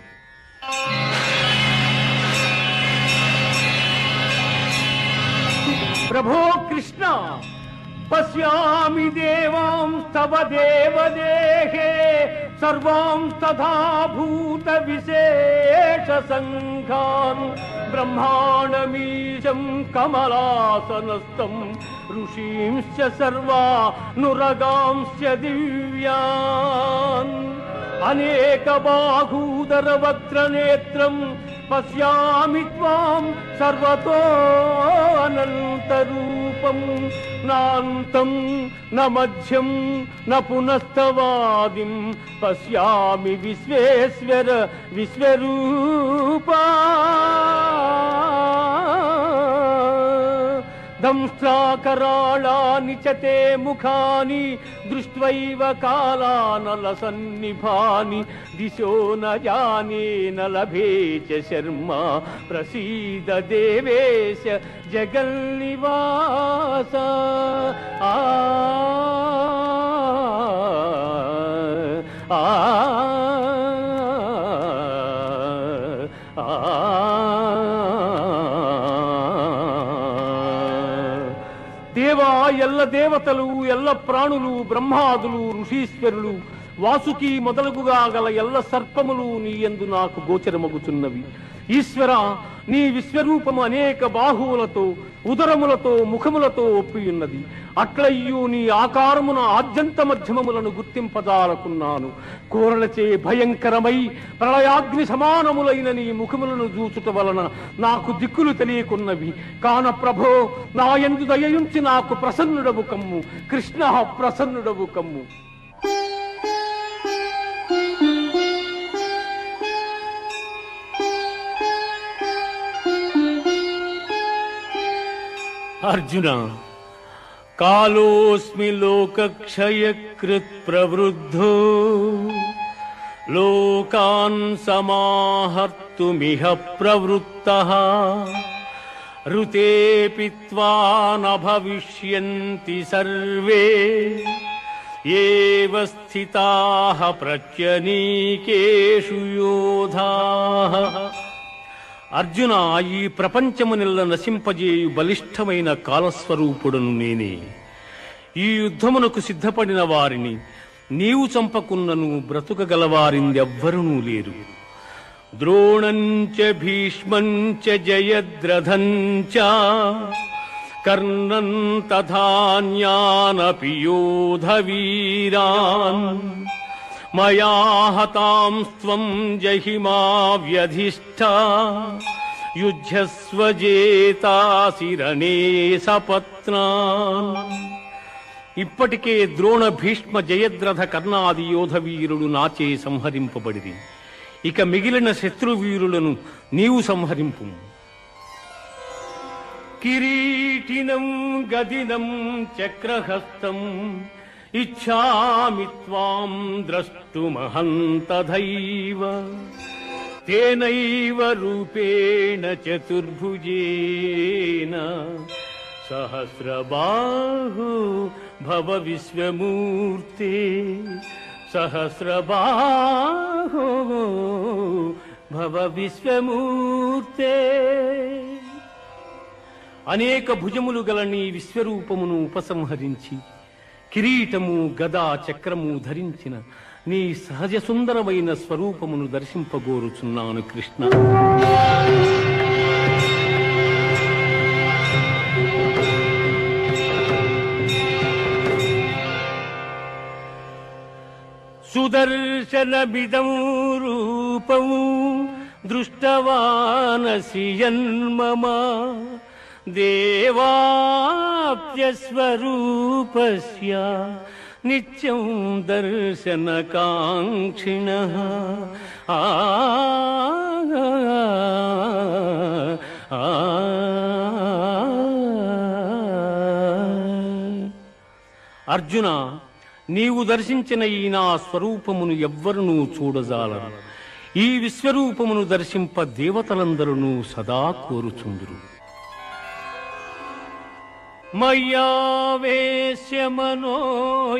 ప్రభో కృష్ణ, పశ్యామి దేవాంస్తవ దేవదేహే సర్వాంస్తథా భూత విశేష సంఘాన్ బ్రహ్మాండమీశం కమలాసనస్థం ఋషీంశ్చ సర్వానురగాంశ్చ దివ్యాన్ అనేక బాహూదర వక్త్రనేత్రం పశ్యామి త్వాం సర్వతో అనంతరూపం నాంతం న మధ్యం న పునస్తవాదిం పశ్యామి విశ్వేశ్వర విశ్వరూపా. దంష్ట్రాకరాళాని చ తే ముఖాని దృష్ట్వైవ కాలానలసన్నిభాని దిశో న జానే న లభే చ శర్మా ప్రసీద దేవేశ జగన్నివాస. ఆ ఆ దేవా, ఎల్ల దేవతలు, ఎల్ల ప్రాణులు, బ్రహ్మాదులు, ఋషీశ్వరులు, వాసుకి మొదలుగుగా గల ఎల్ల సర్పములు నీ యందు నాకు గోచరమగుచున్నవి. ఈశ్వర, నీ విశ్వరూపము అనేక బాహువులతో, ఉదరములతో, ముఖములతో ఒప్పియున్నది. అట్లయ్యూ నీ ఆకారమున ఆద్యంత మధ్యమములను గుర్తింపజాలకున్నాను. కోరలచే భయంకరమై ప్రళయాగ్ని సమానములైన నీ ముఖములను చూచుట వలన నాకు దిక్కులు తెలియకున్నవి. కాన ప్రభో, నా యందు దయయుంచి నాకు ప్రసన్నుడవు కమ్ము. కృష్ణ, ప్రసన్నుడవు కమ్ము. అర్జున, కాలోస్మి లోకక్షయకృత్ ప్రవృద్ధో లోకాన్ సమాహర్తుమిహ ప్రవృత్తః ఋతే పిత్వా న భవిష్యంతి సర్వే ఏవ స్థితాః ప్రత్యనీకేషు యోధాః. అర్జున, ఈ ప్రపంచమునెల్ల నశింపజేయు బలిష్టమైన కాలస్వరూపుడును నేనే. ఈ యుద్ధమునకు సిద్ధపడిన వారిని నీవు చంపకున్నను బ్రతుకగలవారిందెవ్వరునూ లేరు. ద్రోణంచ భీష్మంచ జయద్రథంచ కర్ణం తథాన్యానపి యోధవీరాన్ మయా హతాం త్వం జహిమా వ్యధిష్ఠా యుధ్యస్వ జేతాసి రణే సపత్నాన్. ఇప్పటికే ద్రోణ భీష్మ జయద్రథ కర్ణాది యోధ వీరులు నాచే సంహరింపబడిరి. ఇక మిగిలిన శత్రువీరులను నీవు సంహరింపు. కిరీటినం గదినం చక్రహస్తం ఇచ్ఛామి త్వాం ద్రష్టుమహంతథైవ తేనైవ రూపేణ చతుర్భుజేన సహస్రబాహు భవ విశ్వమూర్తే సహస్రబాహు భవ విశ్వమూర్తే. అనేక భుజములు గల నీ విశ్వరూపమును ఉపసంహరించి కిరీటము గదా చక్రము ధరించిన నీ సహజ సుందరమైన స్వరూపమును దర్శింపగోరుచున్నాను కృష్ణ. సుదర్శనమిదం రూపం దృష్టవానసి యన్మమ దేవాప్యస్వరూపస్య నిత్యం దర్శనకాంక్షిణః. అర్జున, నీవు దర్శించిన ఈ నా స్వరూపమును ఎవ్వరునూ చూడజాలరు. ఈ విశ్వరూపమును దర్శింప దేవతలందరూ సదా కోరుచుందురు. మయ్యావేశ్య మనో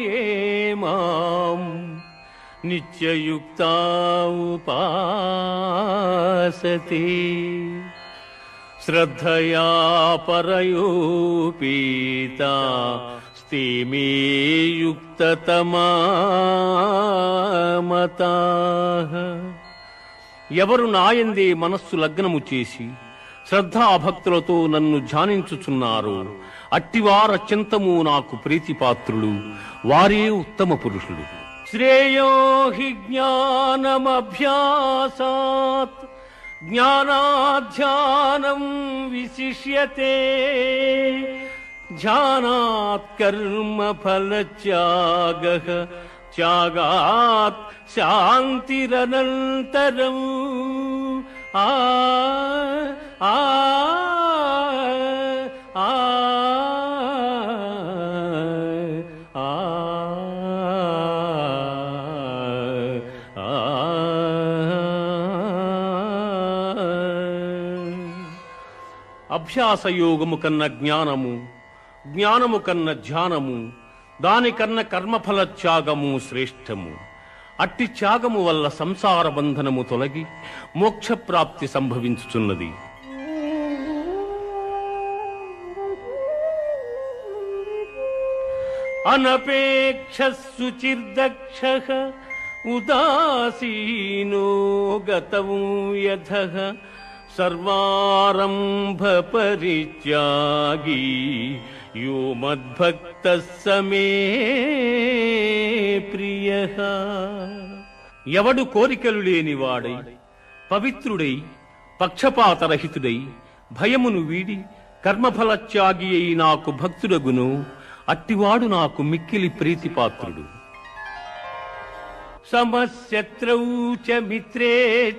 యే మాం నిత్యయుక్తా ఉపాసతే శ్రద్ధయా పరయోపీతా స్తే మే యుక్తతమా మతాః. ఎవరు నాయందే మనస్సు లగ్నము చేసి శ్రద్ధాభక్తులతో నన్ను ధ్యానించుచున్నారో అట్టివారత్యంతము నాకు ప్రీతిపాత్రులు, వారే ఉత్తమ పురుషులు. శ్రేయో హి జ్ఞానమభ్యాసాత్ జ్ఞానాధ్యానం విశిష్యతే ధ్యానాత్ కర్మ ఫలత్యాగః త్యాగాత్ శాంతిరనంతరం. ఆ ఆ ఆ అభ్యాసయోగము కన్న జ్ఞానము, జ్ఞానము కన్న ధ్యానము, దానికన్న కర్మఫల త్యాగము శ్రేష్టము. అట్టి త్యాగము వల్ల సంసార బంధనము తొలగి మోక్షప్రాప్తి సంభవించుచున్నది. అనపేక్ష శుచిర్దక్షః ఉదాసీనో గతం యథః సర్వారంభ పరిత్యాగీ యో మద్భక్తః సమే ప్రియః. ఎవడు కోరికలు లేనివాడై పవిత్రుడై పక్షపాతరహితుడై భయమును వీడి కర్మఫలత్యాగి అయి నాకు భక్తుడగును అట్టివాడు నాకు మిక్కిలి ప్రీతిపాత్రుడు. సమశత్రౌ చ మిత్రే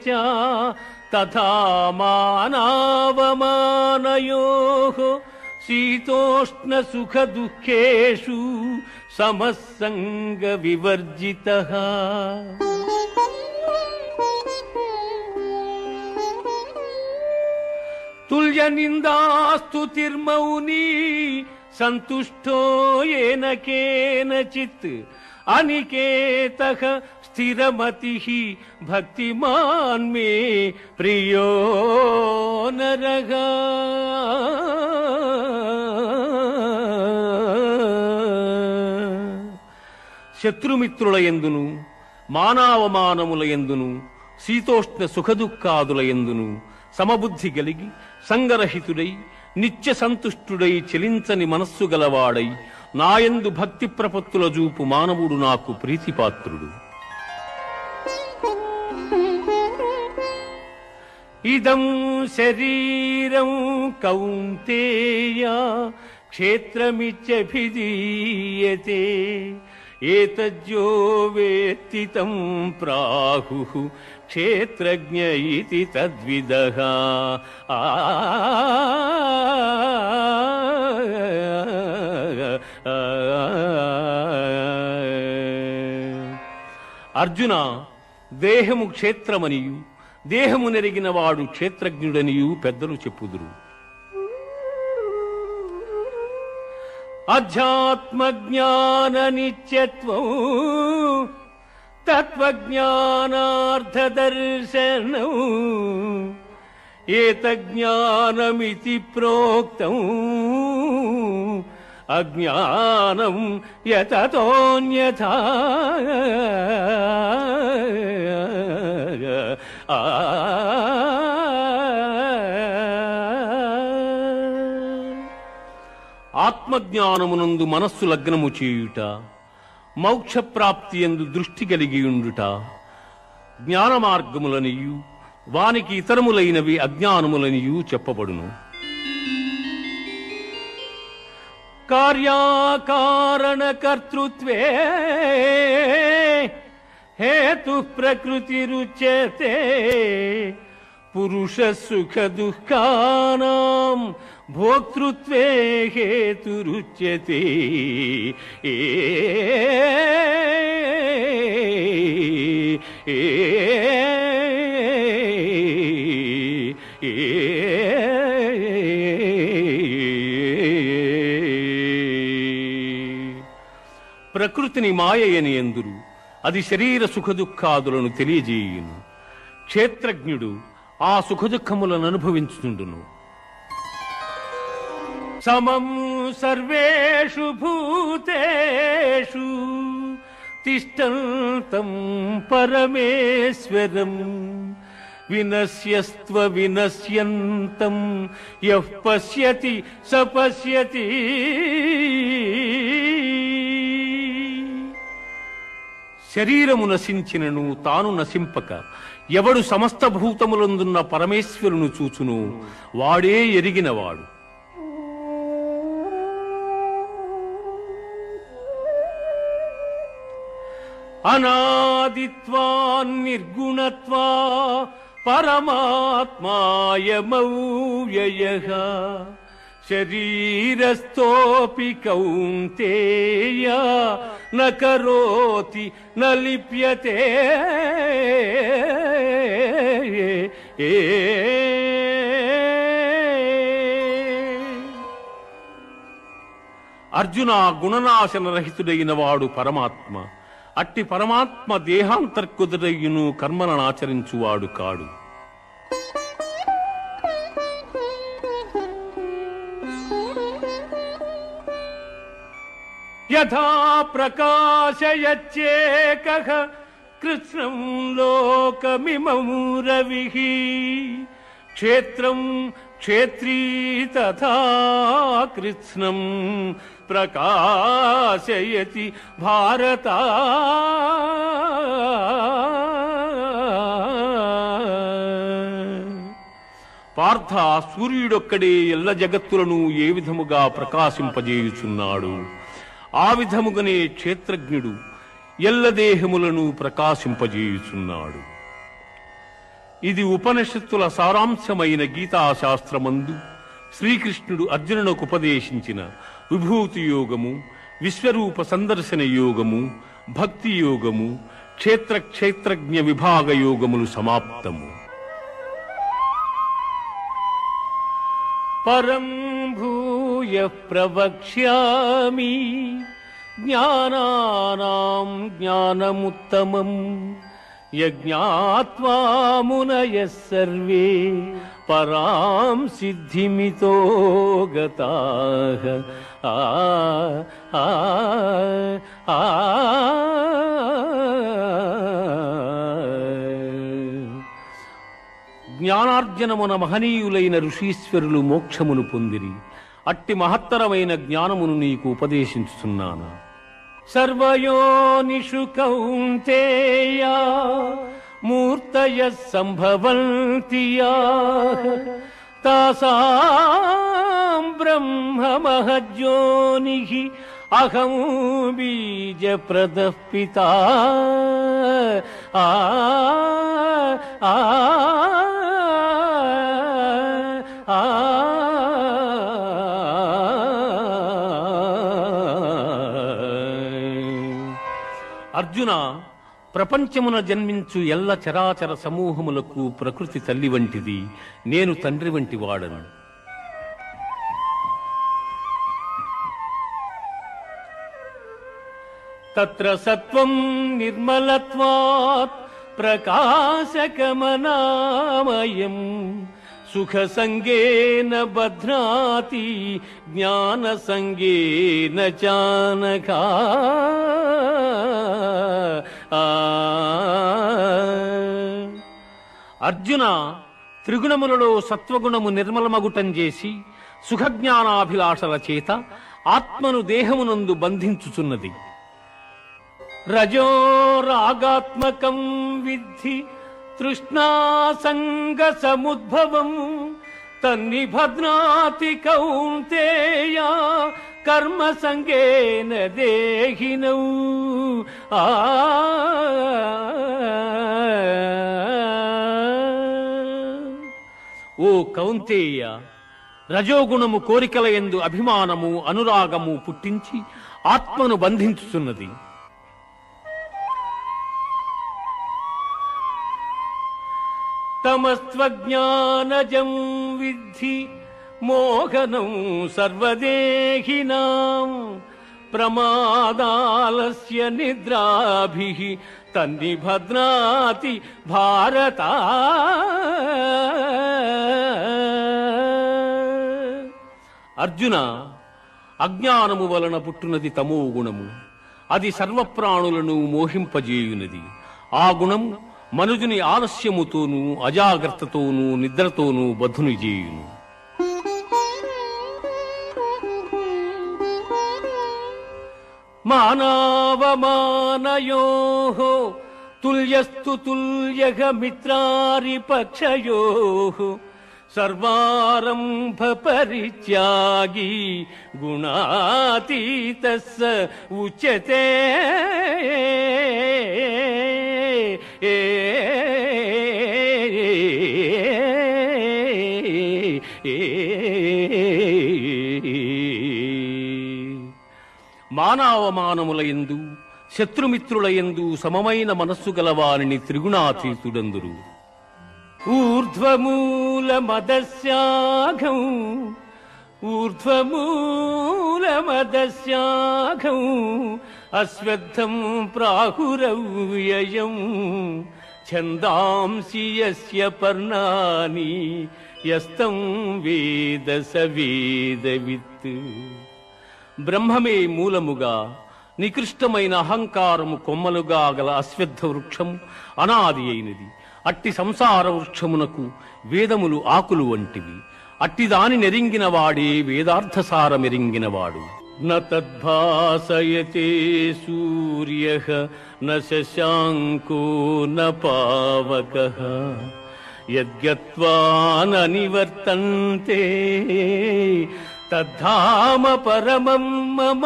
చ తథా మానావమానయోః శీతోష్ణ సుఖ దుఃఖేషు సమస్సంగ వివర్జితః. తుల్య నిందాస్తుతిర్మౌనీ సంతుష్టో ఏన కేనచిత్ అనికేతః స్థిరమతిః భక్తిమాన్ మే ప్రియో నరః. శత్రుమిత్రుల యందును మానావమానముల యందును శీతోష్ణ సుఖదుఃఖాదుల యందును సమబుద్ధి కలిగి సంగరహితుడై నిత్య సంతుష్టుడై చెలించని మనస్సు గలవాడై నాయందు భక్తి ప్రపత్తుల చూపు మానవుడు నాకు ప్రీతిపాత్రుడు. ఇదం శరీరం కౌంతేయ క్షేత్రమిత్యభిధీయతే ఏతజ్జో వేత్తి తం ప్రాహుః క్షేత్రజ్ఞ ఇతి తద్విదః. అర్జున, దేహము క్షేత్రమనియు దేహము నెరిగిన వాడు క్షేత్రజ్ఞుడనియు పెద్దలు చెప్పుదురు. అధ్యాత్మజ్ఞాన నిత్యత్వం తత్వజ్ఞానార్థదర్శనం ఏతజ్ఞానమితి ప్రోక్తం అజ్ఞానం యతతోన్యథా. ఆత్మజ్ఞానమునందు మనస్సు లగ్నము చేయుట, మోక్షప్రాప్తి యందు దృష్టి కలిగియుండుట జ్ఞాన మార్గములనియు వానికి ఇతరములైనవి అజ్ఞానములనియు చెప్పబడును. కార్యాకారణ కర్తృత్వే హేతు ప్రకృతిరుచ్యతే పురుష సుఖ దుఃఖానాం భోక్తృత్వే హేతురుచ్యతే. ప్రకృతిని మాయయని ఎందురు, అది శరీర సుఖదుఖాదులను తెలియజేయును. క్షేత్రజ్ఞుడు ఆ సుఖదుఖములను అనుభవించుండును. సమం సర్వేషు భూతేషు తిష్టంతం పరమేశ్వరం వినశ్యస్త్వ వినశ్యంతం యః పశ్యతి స పశ్యతి. శరీరము నశించినను తాను నశింపక ఎవడు సమస్త భూతములందున్న పరమేశ్వరును చూచును వాడే ఎరిగినవాడు. అనాదిత్వాన్ నిర్గుణత్వా పరమాత్మాయమవ్యయః శరీరస్థోపి కౌంతేయ న కరోతి న లిప్యతే. అర్జున, గుణనాశన రహితుడైన వాడు పరమాత్మ. అట్టి పరమాత్మ దేహాంతర్కుదుడయ్యును కర్మలను ఆచరించువాడు కాడు. యథా ప్రకాశయచ్చేకః కృత్స్నం లోకమిమం రవిః క్షేత్రం క్షేత్రీ తథా కృత్స్నం ప్రకాశయతి భారత. పార్థ, సూర్యుడొక్కడే ఎల్ల జగత్తులను ఏ విధముగా ప్రకాశింపజేయుచున్నాడు, ఆ విధముగానే క్షేత్రజ్ఞుడు ఎల్ల దేహములను ప్రకాశింపజేయుచున్నాడు. ఇది ఉపనిషత్తుల సారాంశమైన గీతాశాస్త్రమందు శ్రీకృష్ణుడు అర్జునునకు ఉపదేశించిన విభూతి యోగము, విశ్వరూప సందర్శన యోగము, భక్తి యోగము, క్షేత్రజ్ఞ విభాగ యోగములు సమాప్తము. పరం భూయః ప్రవక్ష్యామి జ్ఞానానాం జ్ఞానముత్తమం యజ్ఞాత్వా మునయః సర్వే పరాం సిద్ధిమితో గతాః. జ్ఞానార్జనమున మహనీయులైన ఋషీశ్వరులు మోక్షమును పొందిరి. అట్టి మహత్తరమైన జ్ఞానమును నీకు ఉపదేశించుతున్నాను. సర్వయోనిషు కౌంతేయ మూర్తయః సంభవంతి యాః తాసాం బ్రహ్మ మహజ్యోనిః అహం బీజప్రదః పితా. అర్జున, ప్రపంచమున జన్మించు ఎల్ల చరాచర సమూహములకు ప్రకృతి తల్లి వంటిది, నేను తండ్రి వంటి వాడను. తత్ర సత్వం నిర్మలత్వాత్ ప్రకాశకమనామయం సుఖ సంగేన బధ్నాతి జ్ఞాన సంగేన చానఘా. అర్జున, త్రిగుణములలో సత్వగుణము నిర్మలమగుటం చేసి సుఖజ్ఞానాభిలాషల చేత ఆత్మను దేహమునందు బంధించుచున్నది. రజో రాగాత్మకం విద్ధి తృష్ణాసంగ సముద్భవం తన్నిభద్నాతి కౌంతేయ కర్మ సంగేన దేహినౌ. ఓ కౌంతేయ, రజోగుణము కోరికల యందు అభిమానము అనురాగము పుట్టించి ఆత్మను బంధించుచున్నది. తమస్త్వజ్ఞానజం విద్ధి మోహనం సర్వదేహినాం ప్రమాదాలస్య నిద్రాభిః తన్నిభద్నాతి భారత. అర్జున, అజ్ఞానము వలన పుట్టునది తమో గుణము. అది సర్వప్రాణులను మోహింపజేయునది. ఆ గుణము మనుజుని ఆలస్యముతోనూ అజాగ్రత్తతోనూ నిద్రతోనూ బద్ధుని చేయును. మానావమానయోః తుల్యస్తు తుల్యః మిత్రారిపక్షయోః సర్వారంభ పరిత్యాగి గుణాతీతః స ఉచ్యతే. మానవమానములయందు శత్రుమిత్రులయందు సమమైన మనస్సు గలవారిని త్రిగుణాతీతుడందురు. ఊర్ధ్వమూలమదస్యాఘం ఊర్ధ్వమూలమదస్యాఘం అశ్వత్థం ప్రాహురవ్యయం ఛందాంసి యస్య పర్ణాని యస్తం వేద స వేదవిత్. బ్రహ్మమే మూలముగా నికృష్టమైన అహంకారము కొమ్మలుగా గల అశ్వత్థ వృక్షము అనాది అయినది. అట్టి సంసార వృక్షమునకు వేదములు ఆకులు వంటివి. అట్టి దాని నెరింగిన వాడే వేదార్థసారమెరింగినవాడు. న తద్భాసయతే సూర్యః న శశాంకో న పావకః యద్గత్వా న నివర్తంతే తద్ధామ పరమం మమ.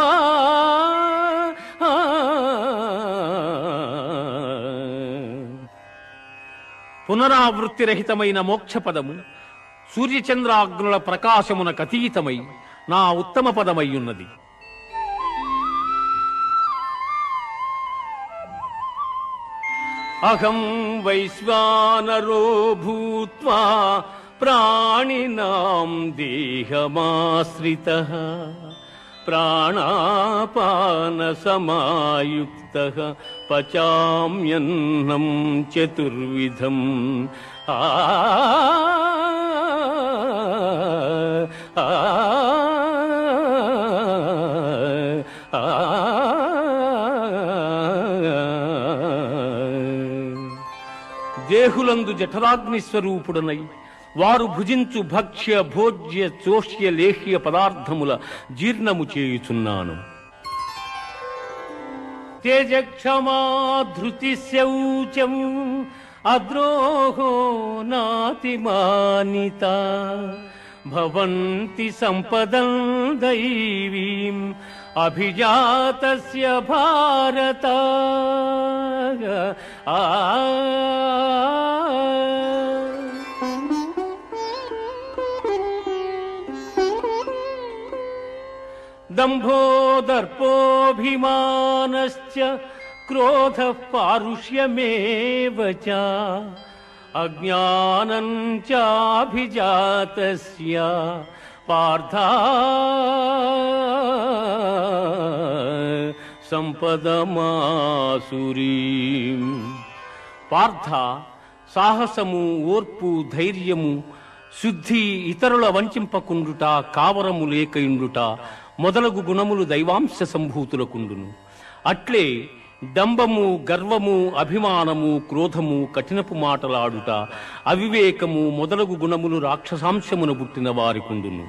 పునరావృత్తిరహితమైన మోక్షపదము సూర్యచంద్రాగ్నుల ప్రకాశమునకతీతమై నా ఉత్తమ పదమయ్యున్నది. అహం వైశ్వానరో భూత్వా ప్రాణినాం దేహమాశ్రితః ప్రాణాపాన సమాయుక్తః పచామ్యన్నం చతుర్విధం. దేహులందు జఠరాగ్ని స్వరూపుడనై వారు భుజించు భక్ష్య భోజ్య చోష్య లేహ్య పదార్థముల జీర్ణము చేయుచున్నాను. తేజక్షమా ధృతి శౌచం అద్రోహో నాతిమానిత భవంతి సంపదం దైవీం అభిజాతస్య భారత. దంభో దర్పోభిమానశ్చ క్రోధః పారుష్యమేవ చ అజ్ఞానం చాభిజాతస్య పార్థ సంపదమాసురీం. పార్థ, సాహసము, ఓర్పు, ధైర్యము, శుద్ధి, ఇతరుల వంచింపకుండుట, కావరము లేకయుండుట మొదలగు గుణములు దైవాంశ సంభూతులకుండును. అట్లే డంబము, గర్వము, అభిమానము, క్రోధము, కఠినపు మాటలాడుట, అవివేకము మొదలగు గుణములు రాక్షసాంశమున పుట్టిన వారికుండును.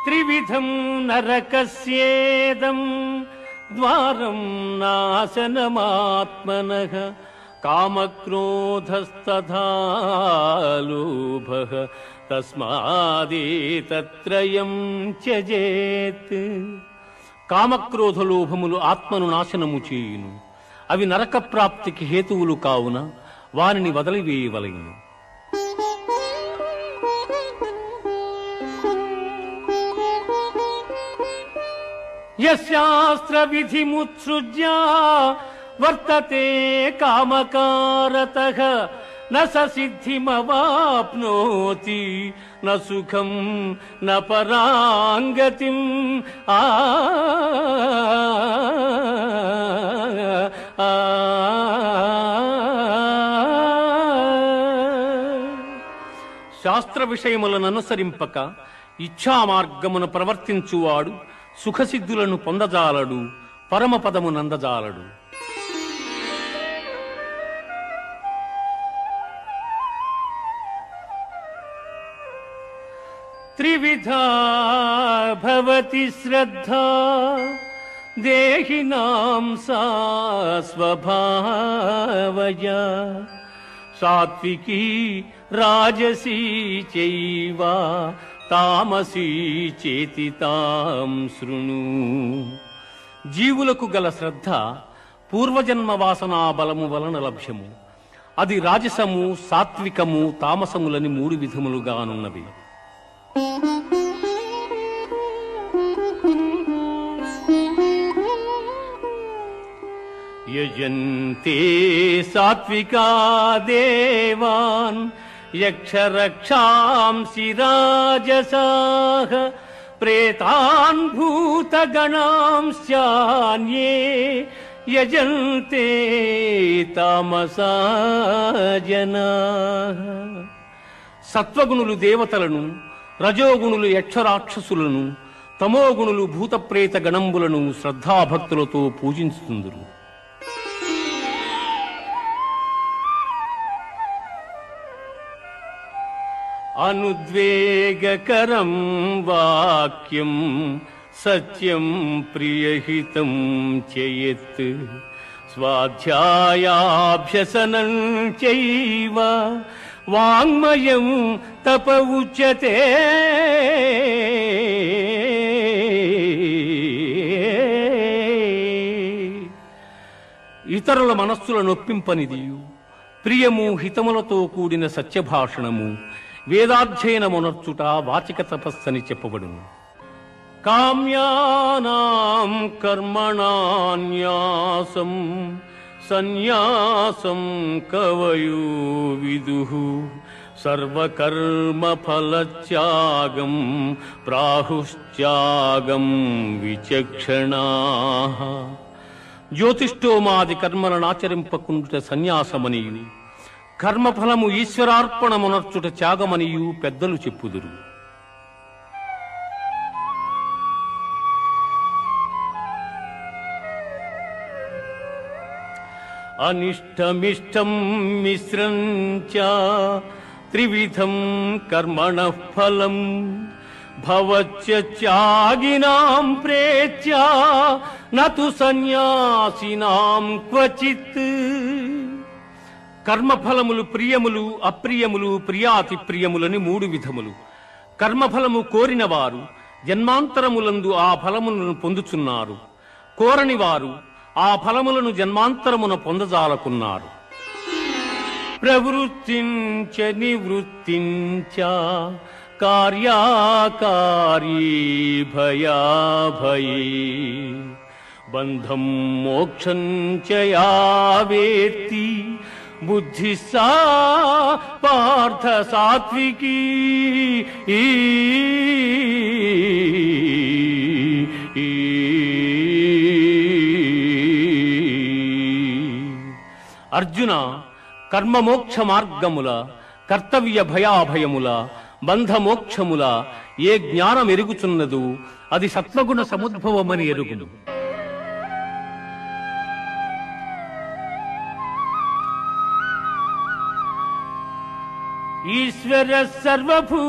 త్రివిధం నరకస్యేదం ద్వారం నాశనమాత్మనః కామక్రోధస్తథా లోభః తస్మాదేతత్రయం త్యజేత్. కామక్రోధ లోభములు ఆత్మను నాశనము చేయును. అవి నరక ప్రాప్తికి హేతువులు కావున వారిని వదిలివేయవలెను. యశాస్త్ర విధిముత్సృజ్య వర్తతే కామకారతః న స సిద్ధిమవాప్నోతి న సుఖం న పరాంగతిం. శాస్త్ర విషయములను అనుసరింపక ఇచ్ఛా మార్గమును ప్రవర్తించువాడు సుఖసిద్ధులను పొందజాలడు, పరమపదము నందజాలడు. త్రివిధా భవతి శ్రద్ధా దేహినాం సా స్వభావజ సాత్వికీ రాజసీ చైవ తామసీ చేతి తాం శృణు. జీవులకు గల శ్రద్ధ పూర్వజన్మ వాసనా బలము వలన లభ్యము. అది రాజసము, సాత్వికము, తామసములని 3 విధములుగానున్నవి. యజంతే సాత్వికా దేవాన్ యక్షరక్షాంసి రాజసాః ప్రేతాన్ భూతగణాంశ్చాన్యే యజంతే తామసా జనాః. సత్వగుణులు దేవతలను, రజోగుణులు యక్షరాక్షసులను, తమోగుణులు భూతప్రేత గణంబులను శ్రద్ధాభక్తులతో పూజించుతుందురు. అనుద్వేగకరం వాక్యం సత్యం ప్రియహితం చయత్ స్వాధ్యాయాభ్యసనం చైవ వాంగ్మయం తప ఉచ్యతే. ఇతరుల మనస్సుల నొప్పింపనిదియు, ప్రియము, హితములతో కూడిన సత్యభాషణము, వేదాధ్యయనమునర్చుట వాచిక తపస్సని చెప్పబడును. కామ్యానాం కర్మణాన్యాసం సన్యాసం కవయో విదుః సర్వకర్మ ఫలత్యాగం ప్రాహుశ్త్యాగం విచక్షణాః. జ్యోతిష్ఠోమాది కర్మలనాచరింపకుండుట సన్యాసమనియు, కర్మఫలము ఈశ్వరార్పణమునర్చుట త్యాగమనియు పెద్దలు చెప్పుదురు. అనిష్టమిష్టం మిశ్రం చ త్రివిధం కర్మణః ఫలం భవత్యాగినాం ప్రేత్యా నతు సన్యాసినాం క్వచిత్. కర్మఫలములు ప్రియములు అప్రియములు ప్రియాతి ప్రియములని 3 విధములు. కర్మఫలము కోరిన వారు జన్మాంతరములందు ఆ ఫలములను పొందుచున్నారు. కోరని వారు ఆ ఫలములను జన్మాంతరమున పొందజాలకున్నారు. ప్రవృత్తించ నివృత్తించ కార్యాకారీ భయాభయే బంధం మోక్షం చ యా వేత్తి బుద్ధి సా పార్థ సాత్వికీ. అర్జున, కర్మమోక్ష మార్గముల, కర్తవ్య భయాభయముల, బంధమోక్షముల ఏ జ్ఞానం ఎరుగుచున్నదో అది సత్వగుణ సముద్భవమని ఎరుగును. ఈశ్వర సర్వభూతానాం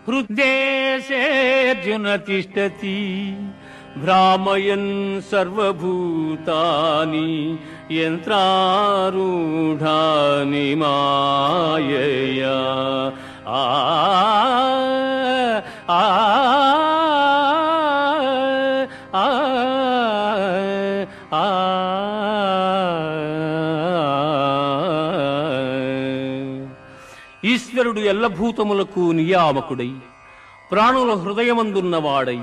హృద్దేశేర్జున తిష్టతి భ్రామయన్ సర్వభూతాని యంత్రారూఢాని మాయయా. ఈశ్వరుడు ఎల్లభూతములకు నియామకుడై ప్రాణుల హృదయమందున్నవాడై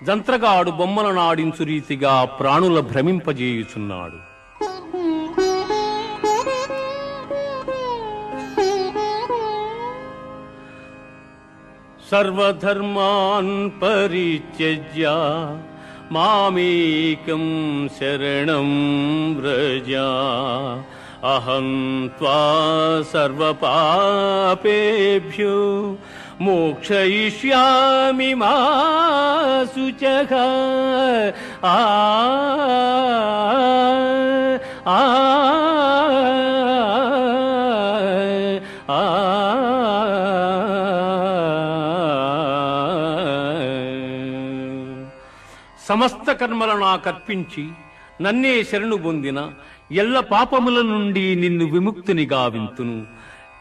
జంత్రగాడు బొమ్మల నాడించు రీతిగా ప్రాణుల భ్రమింపజేయుచున్నాడు. సర్వధర్మాన్ పరిత్యజ్య మామేకం శరణం వ్రజ అహం త్వా సర్వపాపేభ్యో మోక్షయిష్యామి మా శుచః. సమస్త కర్మలను నాకర్పించి నన్నే శరణు పొందిన ఎల్ల పాపముల నుండి నిన్ను విముక్తిని గావింతును.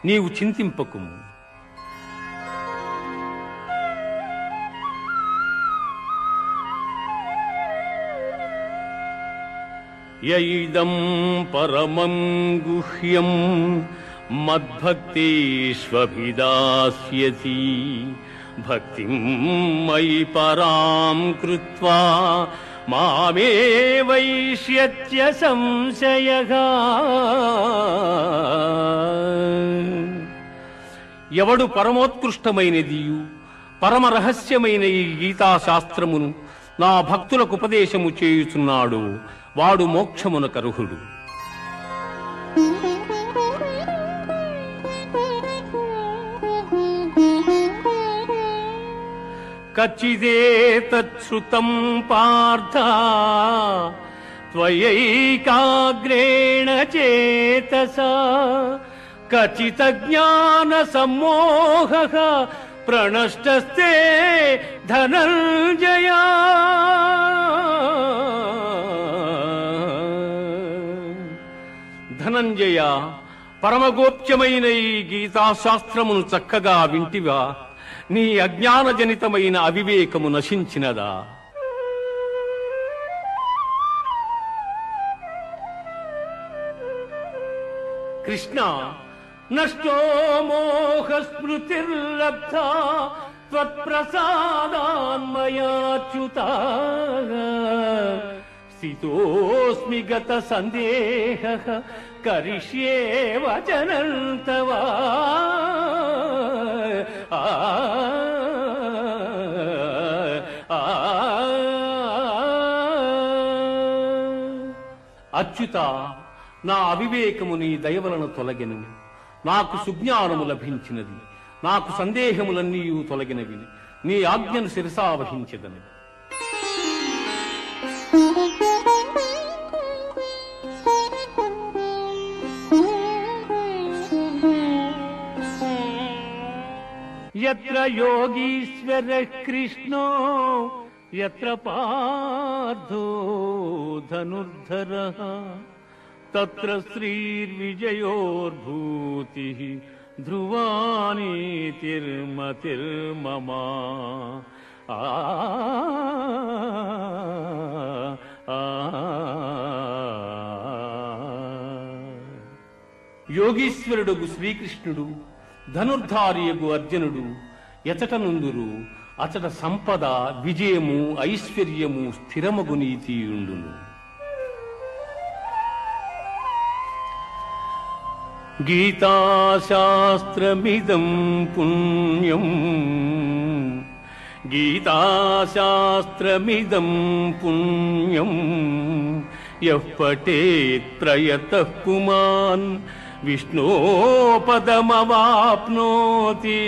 నీవు చింతింపకుము. యైదం పరమం గుహ్యం మద్భక్తేష్వభిదాస్యతి భక్తిం మయి పరాం కృత్వా మామే వైష్యత్య సంశయః. ఎవడు పరమోత్కృష్టమైనదియు పరమ రహస్యమైన ఈ గీతాశాస్త్రమును నా భక్తులకు ఉపదేశము చేయుచున్నాడు వాడు మోక్షమునకర్హుడు. కచ్చిదేతచ్ఛృతం పార్థ త్వయైకాగ్రేణ చేతసా కచిత జ్ఞాన సమ్మోహః ప్రణష్టస్తే ధనంజయ. ధనంజయ, పరమగోప్యమైన ఈ గీతాశాస్త్రమును చక్కగా వింటివా? నీ అజ్ఞానజనితమైన అవివేకము నశించినదా? కృష్ణ, నష్టో మోహ స్మృతిర్లబ్ధా త్వత్ప్రసాదాన్మయాచ్యుత స్థితోస్మి గత సందేహః కరిష్యే వచనం తవ. అచ్యుత, నా అవివేకము నీ దయవలన తొలగెను. నాకు సుజ్ఞానము లభించినది. నాకు సందేహములన్నీ తొలగినవి. నీ ఆజ్ఞను శిరసావహించెదను. యత్ర యోగీశ్వర కృష్ణో యత్ర పార్థో ధనుర్ధరః తత్ర శ్రీర్విజయోర్భూతిః ధ్రువా నీతిర్మతిర్మమ. యోగీశ్వరుడు శ్రీకృష్ణుడు, ధనుర్ధారియగు అర్జునుడు ఎచట నుందురు అచట సంపద, విజయము, ఐశ్వర్యము, స్థిరమగు నీతియుండును. గీతాశాస్త్రమిదం పుణ్యం, గీతాశాస్త్రమిదం పుణ్యం యః పఠేత్ ప్రయతః పుమాన్ విష్ణోపదమవాప్నోతి.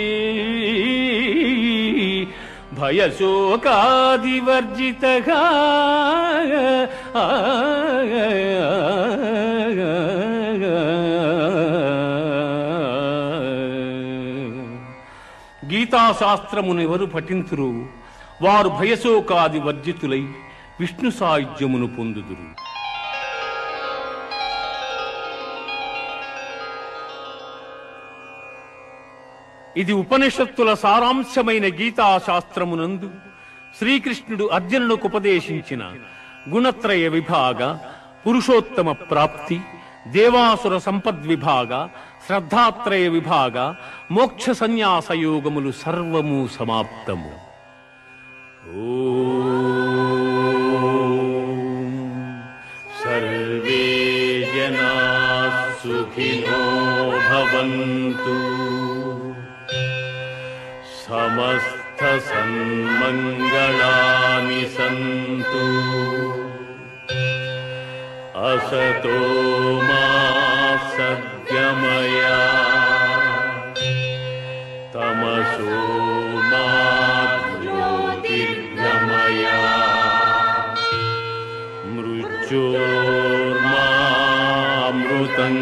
భయశోకాదివర్జితః గీతాశాస్త్రమును ఎవరు పఠింతురు వారు భయశోకాది వర్జితులై విష్ణు సాయుధ్యమును పొందుదురు. ఇది ఉపనిషత్తుల సారాంశమైన గీతాశాస్త్రమునందు శ్రీకృష్ణుడు అర్జునునికి ఉపదేశించిన గుణత్రయ విభాగ, పురుషోత్తమ ప్రాప్తి, దేవాసుర సంపద్విభాగ, శ్రద్ధాత్రయ విభాగ, మోక్ష సన్యాస యోగములు సర్వము సమాప్తము. ఓం సర్వే జనాః సుఖినో భవంతు, సమస్త సన్మంగళాని సంతు, असतो मा सद्गमया, तमसो मा ज्योतिर्गमया, मृत्योर्मामृतं